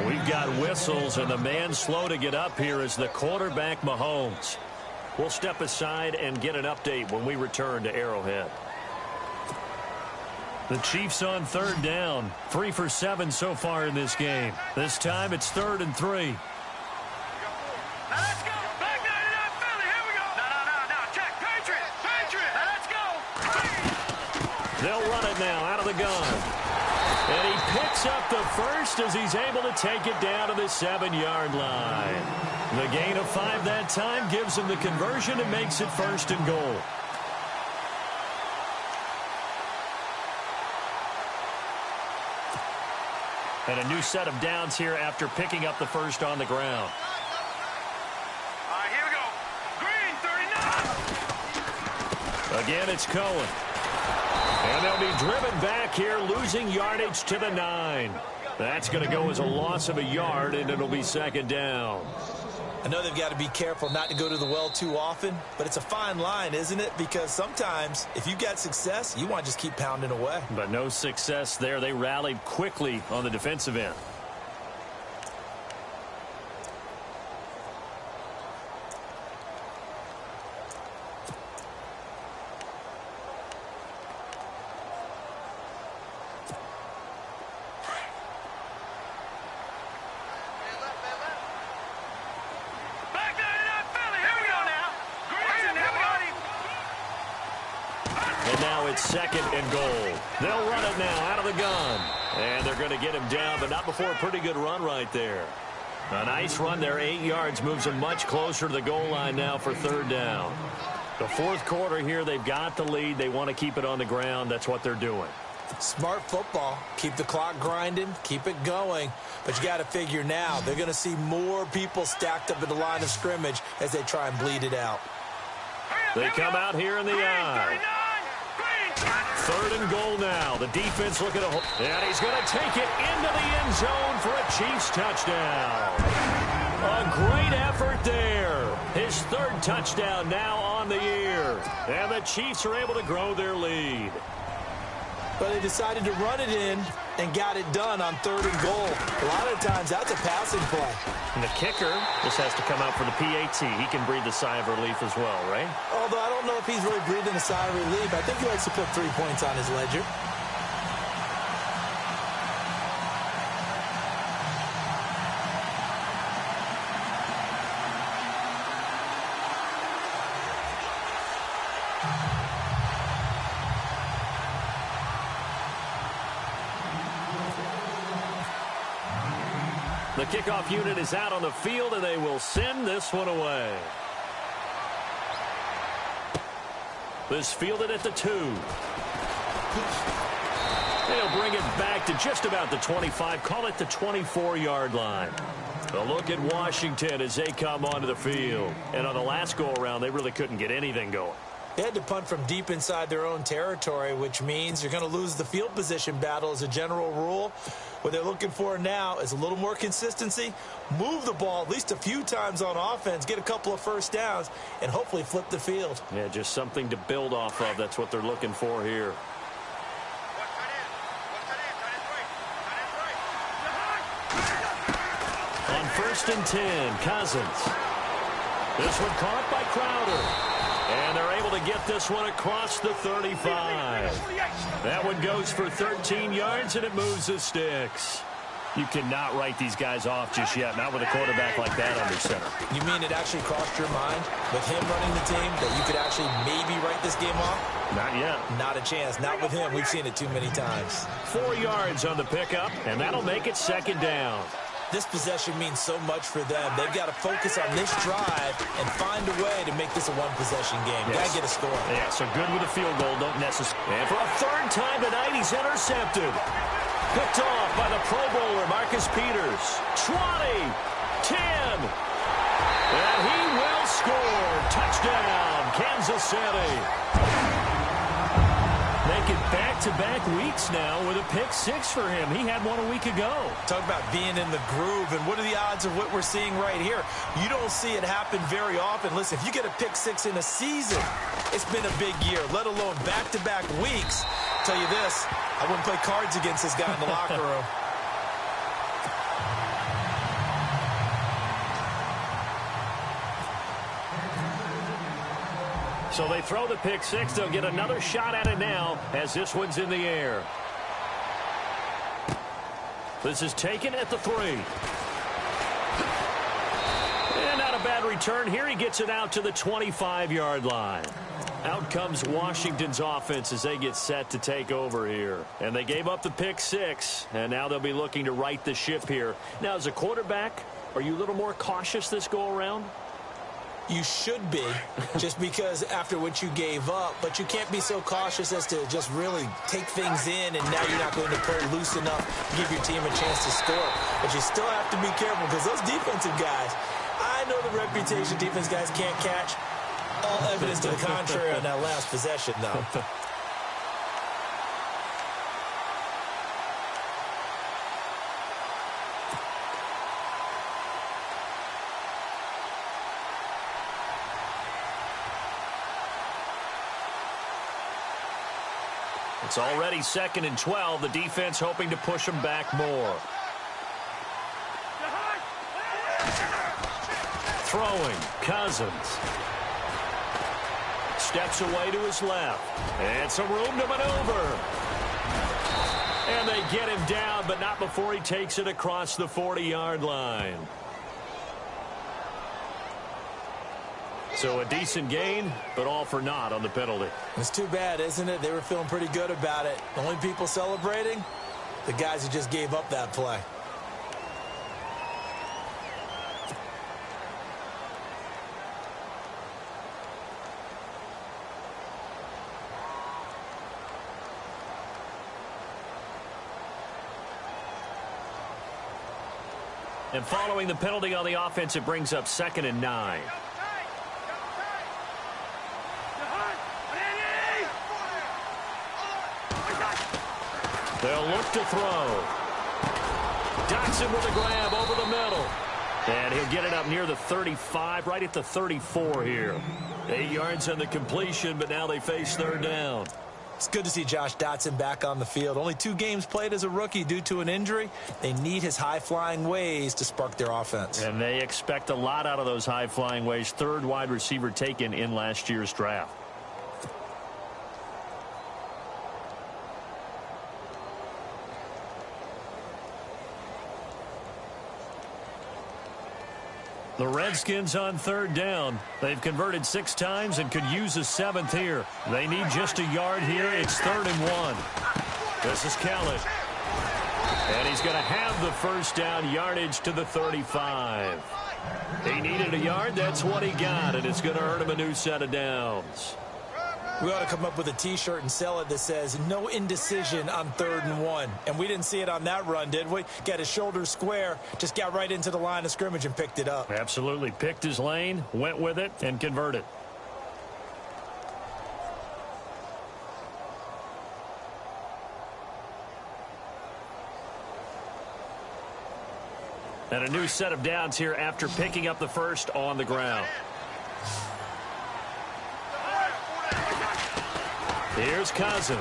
We've got whistles, and the man slow to get up here is the quarterback, Mahomes. We'll step aside and get an update when we return to Arrowhead. The Chiefs on 3rd down. 3 for 7 so far in this game. This time it's 3rd and 3. Now let's go. Black 99 Philly. Here we go. No. Check. Patriots. Now let's go. They'll run it now out of the gun. And he picks up the first as he's able to take it down to the 7-yard line. The gain of 5 that time gives him the conversion and makes it 1st and goal. And a new set of downs here after picking up the first on the ground. All right, here we go. Green, 39. Again, it's Cohen. And they'll be driven back here, losing yardage to the 9. That's going to go as a loss of a yard, and it'll be 2nd down. I know they've got to be careful not to go to the well too often, but it's a fine line, isn't it? Because sometimes, if you got success, you want to just keep pounding away. But no success there. They rallied quickly on the defensive end. It's 2nd and goal. They'll run it now out of the gun. And they're going to get him down, but not before a pretty good run right there. A nice run there, 8 yards, moves them much closer to the goal line now for 3rd down. The 4th quarter here, they've got the lead. They want to keep it on the ground. That's what they're doing. Smart football. Keep the clock grinding. Keep it going. But you got to figure now, they're going to see more people stacked up at the line of scrimmage as they try and bleed it out. They come out here in the eye. 3rd and goal now. The defense looking to hold. And he's going to take it into the end zone for a Chiefs touchdown. A great effort there. His 3rd touchdown now on the year. And the Chiefs are able to grow their lead. But they decided to run it in and got it done on 3rd and goal. A lot of times, that's a passing play. And the kicker just has to come out for the PAT. He can breathe a sigh of relief as well, right? Although I don't know if he's really breathing a sigh of relief. I think he likes to put 3 points on his ledger. The kickoff unit is out on the field, and they will send this one away. This fielded at the 2. They'll bring it back to just about the 25, call it the 24-yard line. A look at Washington as they come onto the field. And on the last go-around, they really couldn't get anything going. They had to punt from deep inside their own territory, which means you're going to lose the field position battle as a general rule. What they're looking for now is a little more consistency, move the ball at least a few times on offense, get a couple of first downs, and hopefully flip the field. Yeah, just something to build off of. That's what they're looking for here. On 1st and 10, Cousins. This one caught by Crowder. And they're able to get this one across the 35. That one goes for 13 yards, and it moves the sticks. You cannot write these guys off just yet, not with a quarterback like that under center. You mean it actually crossed your mind with him running the team that you could actually maybe write this game off? Not yet. Not a chance. Not with him. We've seen it too many times. 4 yards on the pickup, and that'll make it second down. This possession means so much for them. They've got to focus on this drive and find a way to make this a one-possession game. Yes. Got to get a score. Yeah, so good with a field goal. Don't necessarily. And for a third time tonight, he's intercepted. Picked off by the Pro Bowler, Marcus Peters. 20, 10, and he will score. Touchdown, Kansas City. Making back-to-back weeks now with a pick six for him. He had one a week ago. Talk about being in the groove, and what are the odds of what we're seeing right here? You don't see it happen very often. Listen, if you get a pick six in a season, it's been a big year, let alone back-to-back weeks. I'll tell you this, I wouldn't play cards against this guy in the locker room. So they throw the pick six. They'll get another shot at it now as this one's in the air. This is taken at the 3. And not a bad return here. He gets it out to the 25-yard line. Out comes Washington's offense as they get set to take over here. And they gave up the pick six, and now they'll be looking to right the ship here. Now, as a quarterback, are you a little more cautious this go-around? You should be, just because after what you gave up, but you can't be so cautious as to just really take things in, and now you're not going to play loose enough to give your team a chance to score. But you still have to be careful because those defensive guys, I know the reputation defense guys can't catch. All evidence to the contrary on that last possession, though. It's already 2nd and 12. The defense hoping to push them back more. Throwing, Cousins. Steps away to his left. And some room to maneuver. And they get him down, but not before he takes it across the 40-yard line. So a decent gain, but all for naught on the penalty. It's too bad, isn't it? They were feeling pretty good about it. The only people celebrating, the guys who just gave up that play. And following the penalty on the offense, it brings up 2nd and 9. They'll look to throw. Dotson with a grab over the middle. And he'll get it up near the 35, right at the 34 here. 8 yards on the completion, but now they face 3rd down. It's good to see Josh Dotson back on the field. Only 2 games played as a rookie due to an injury. They need his high-flying ways to spark their offense. And they expect a lot out of those high-flying ways. 3rd wide receiver taken in last year's draft. The Redskins on 3rd down. They've converted 6 times and could use a 7th here. They need just a yard here. It's 3rd and 1. This is Kelly. And he's going to have the first down, yardage to the 35. He needed a yard. That's what he got, and it's going to earn him a new set of downs. We ought to come up with a T-shirt and sell it that says, no indecision on 3rd and 1. And we didn't see it on that run, did we? Got his shoulders square, just got right into the line of scrimmage and picked it up. Absolutely. Picked his lane, went with it, and converted. And a new set of downs here after picking up the first on the ground. Here's Cousins.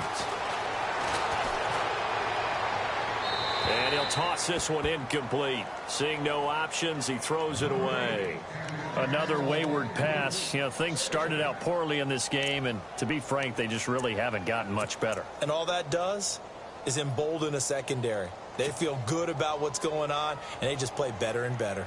And he'll toss this one incomplete. Seeing no options, he throws it away. Another wayward pass. You know, things started out poorly in this game, and to be frank, they just really haven't gotten much better. And all that does is embolden a secondary. They feel good about what's going on, and they just play better and better.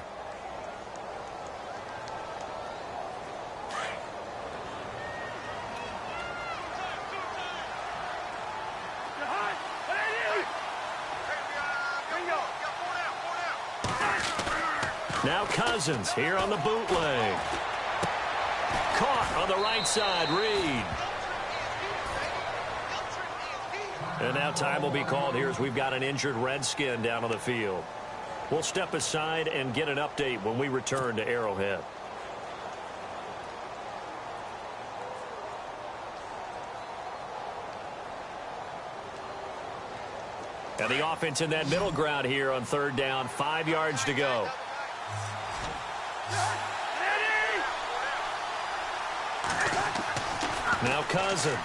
Now Cousins here on the bootleg. Caught on the right side, Reed. And now time will be called here as we've got an injured Redskin down on the field. We'll step aside and get an update when we return to Arrowhead. And the offense in that middle ground here on third down, 5 yards to go. Now Cousins.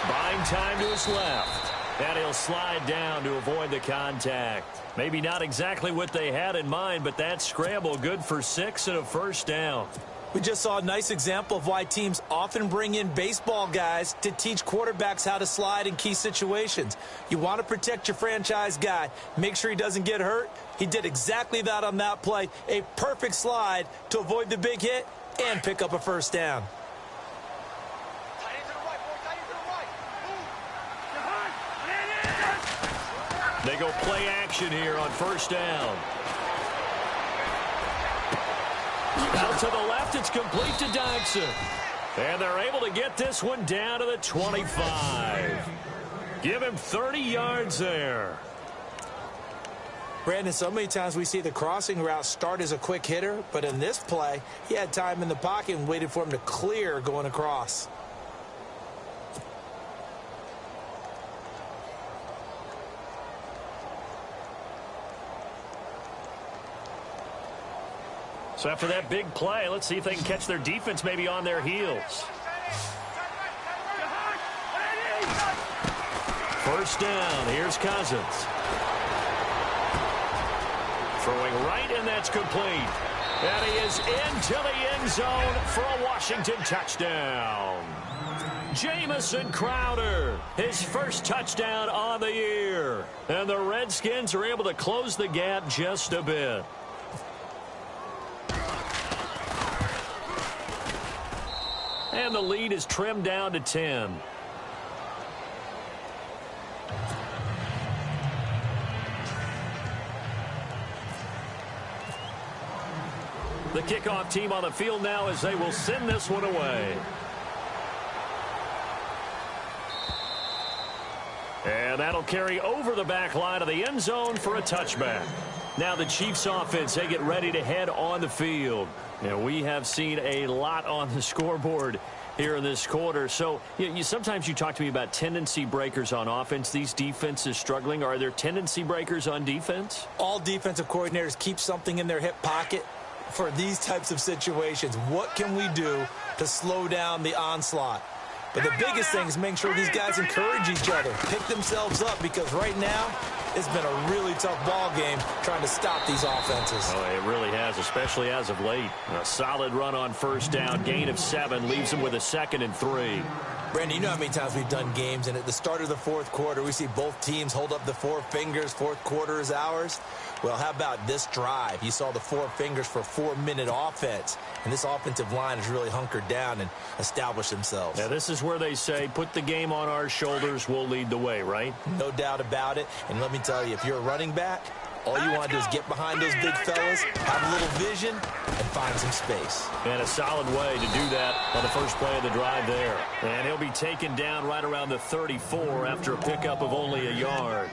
Buying time to his left. And he'll slide down to avoid the contact. Maybe not exactly what they had in mind, but that scramble good for 6 and a first down. We just saw a nice example of why teams often bring in baseball guys to teach quarterbacks how to slide in key situations. You want to protect your franchise guy. Make sure he doesn't get hurt. He did exactly that on that play. A perfect slide to avoid the big hit and pick up a first down. They go play action here on first down. Out to the left, it's complete to Dodson. And they're able to get this one down to the 25. Give him 30 yards there. Brandon, so many times we see the crossing route start as a quick hitter, but in this play, he had time in the pocket and waited for him to clear going across. So after that big play, let's see if they can catch their defense maybe on their heels. First down, here's Cousins. Throwing right, and that's complete. And he is into the end zone for a Washington touchdown. Jamison Crowder, his first touchdown on the year. And the Redskins are able to close the gap just a bit. And the lead is trimmed down to 10. The kickoff team on the field now as they will send this one away. And that'll carry over the back line of the end zone for a touchback. Now the Chiefs offense, they get ready to head on the field. And we have seen a lot on the scoreboard here in this quarter. So sometimes you talk to me about tendency breakers on offense. These defenses struggling. Are there tendency breakers on defense? All defensive coordinators keep something in their hip pocket for these types of situations. What can we do to slow down the onslaught? But the biggest thing is making sure these guys encourage each other, pick themselves up, because right now it's been a really tough ball game trying to stop these offenses. Oh, it really has, especially as of late. A solid run on first down, gain of 7, leaves them with a 2nd and 3. Brandon, you know how many times we've done games, and at the start of the fourth quarter, we see both teams hold up the 4 fingers, fourth quarter is ours. Well, how about this drive? You saw the 4 fingers for 4-minute offense, and this offensive line has really hunkered down and established themselves. Now, this is where they say, put the game on our shoulders, we'll lead the way, right? No doubt about it, and let me tell you, if you're a running back, all you want to do is get behind those big fellas, have a little vision, and find some space. And a solid way to do that on the first play of the drive there. And he'll be taken down right around the 34 after a pickup of only a yard.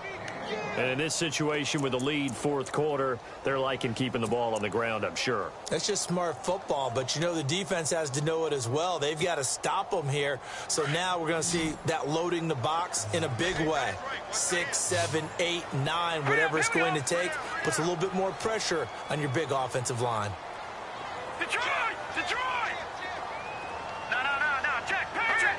And in this situation with the lead fourth quarter, they're liking keeping the ball on the ground, I'm sure. That's just smart football, but you know the defense has to know it as well. They've got to stop them here. So now we're going to see that loading the box in a big way. 6, 7, 8, 9, whatever it's going to take, puts a little bit more pressure on your big offensive line. Detroit! Detroit! No, check, Patrick!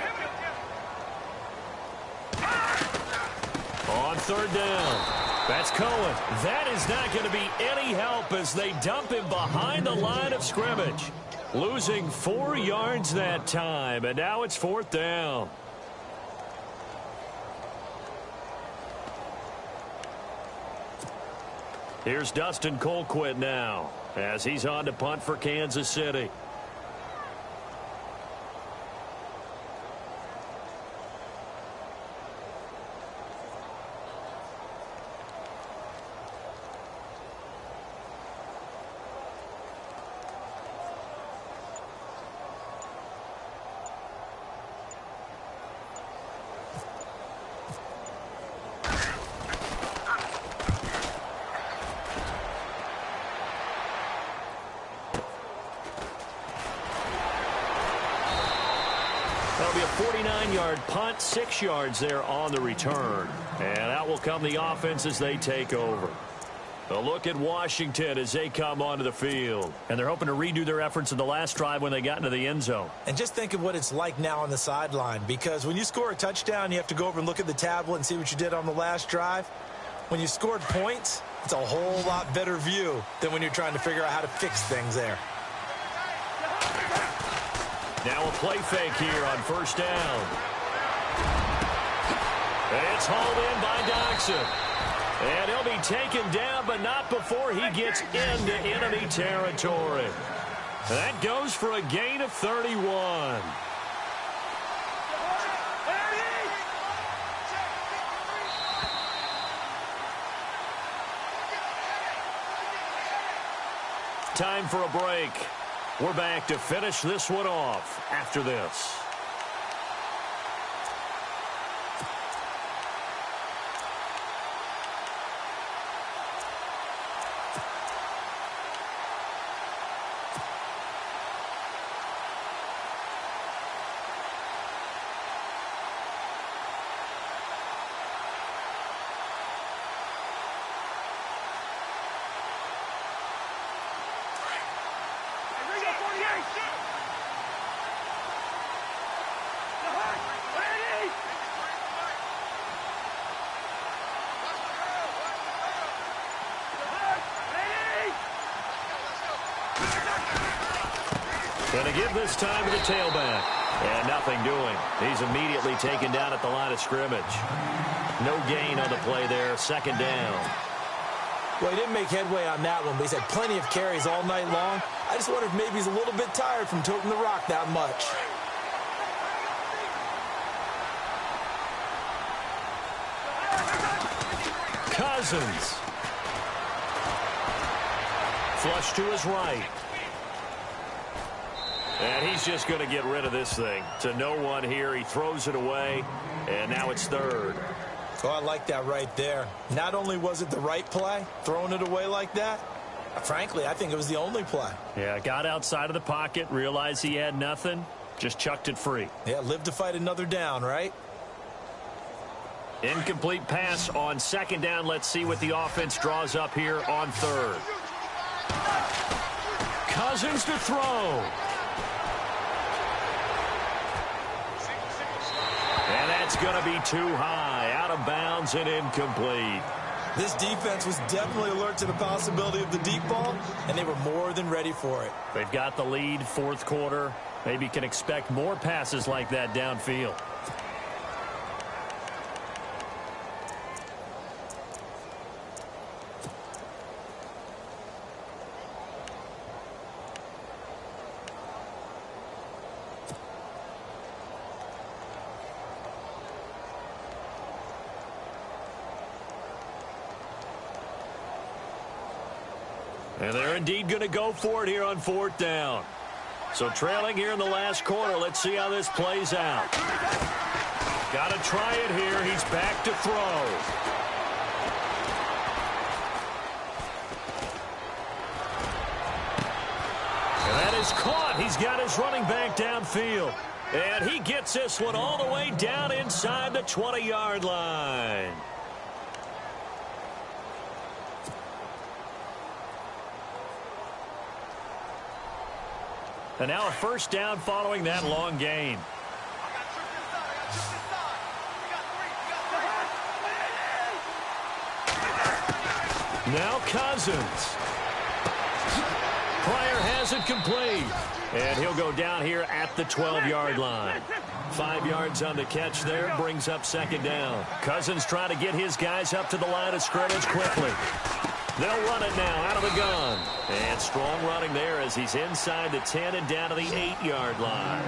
On third down. That's Cohen. That is not going to be any help as they dump him behind the line of scrimmage. Losing 4 yards that time, and now it's fourth down. Here's Dustin Colquitt now as he's on to punt for Kansas City. That'll be a 49-yard punt, 6 yards there on the return. And out will come the offense as they take over. A look at Washington as they come onto the field. And they're hoping to redo their efforts in the last drive when they got into the end zone. And just think of what it's like now on the sideline, because when you score a touchdown, you have to go over and look at the tablet and see what you did on the last drive. When you scored points, it's a whole lot better view than when you're trying to figure out how to fix things there. Now a play fake here on first down. It's hauled in by Doxson. And he'll be taken down, but not before he gets into enemy territory. That goes for a gain of 31. Time for a break. We're back to finish this one off after this. Going to give this time to the tailback. And nothing doing. He's immediately taken down at the line of scrimmage. No gain on the play there. Second down. Well, he didn't make headway on that one, but he's had plenty of carries all night long. I just wonder if maybe he's a little bit tired from toting the rock that much. Cousins. Flush to his right. And he's just going to get rid of this thing. To no one here. He throws it away. And now it's third. Oh, I like that right there. Not only was it the right play, throwing it away like that, frankly, I think it was the only play. Yeah, got outside of the pocket, realized he had nothing, just chucked it free. Yeah, live to fight another down, right? Incomplete pass on second down. Let's see what the offense draws up here on third. Cousins to throw. And that's going to be too high, out of bounds and incomplete. This defense was definitely alert to the possibility of the deep ball, and they were more than ready for it. They've got the lead, fourth quarter. Maybe can expect more passes like that downfield. And they're indeed going to go for it here on fourth down. So trailing here in the last quarter. Let's see how this plays out. Got to try it here. He's back to throw. And that is caught. He's got his running back downfield. And he gets this one all the way down inside the 20-yard line. And now a first down following that long gain. Now Cousins. Pryor has it complete. And he'll go down here at the 12-yard line. 5 yards on the catch there, brings up second down. Cousins trying to get his guys up to the line of scrimmage quickly. They'll run it now out of the gun. And strong running there as he's inside the 10 and down to the 8-yard line.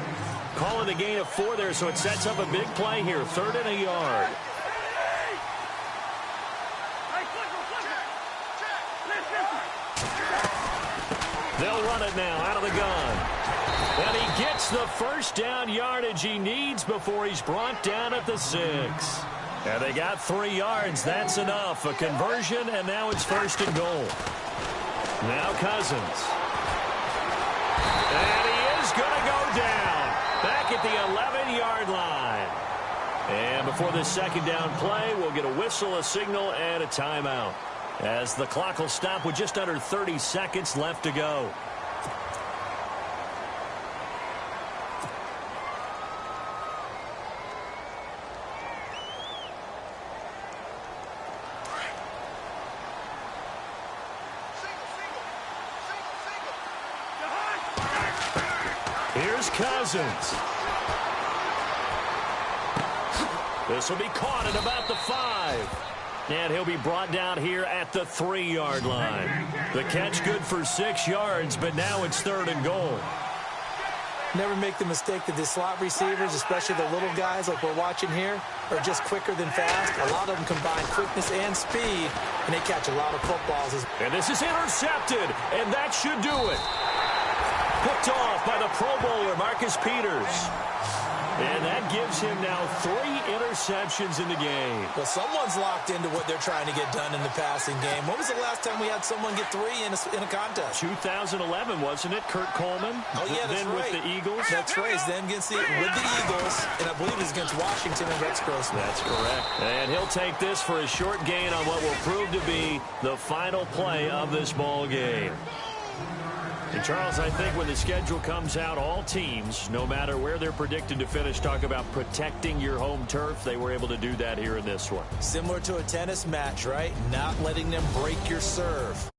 Calling the gain of 4 there, so it sets up a big play here. 3rd and a yard. They'll run it now out of the gun. And he gets the first down yardage he needs before he's brought down at the 6. And they got 3 yards. That's enough. A conversion, and now it's 1st and goal. Now Cousins. And he is going to go down. Back at the 11-yard line. And before this second down play, we'll get a whistle, a signal, and a timeout, as the clock will stop with just under 30 seconds left to go. Here's Cousins. This will be caught at about the 5. And he'll be brought down here at the 3-yard line. The catch good for 6 yards, but now it's 3rd and goal. Never make the mistake that the slot receivers, especially the little guys like we're watching here, are just quicker than fast. A lot of them combine quickness and speed, and they catch a lot of footballs. And this is intercepted, and that should do it. Picked off by the Pro Bowler, Marcus Peters. And that gives him now 3 interceptions in the game. Well, someone's locked into what they're trying to get done in the passing game. When was the last time we had someone get 3 in a contest? 2011, wasn't it? Kurt Coleman? Oh, yeah, that's then right. With the Eagles? That's right. Then with the Eagles, and I believe it was against Washington and Rex Grossman. That's correct. And he'll take this for a short gain on what will prove to be the final play of this ball game. And Charles, I think when the schedule comes out, all teams, no matter where they're predicted to finish, talk about protecting your home turf. They were able to do that here in this one. Similar to a tennis match, right? Not letting them break your serve.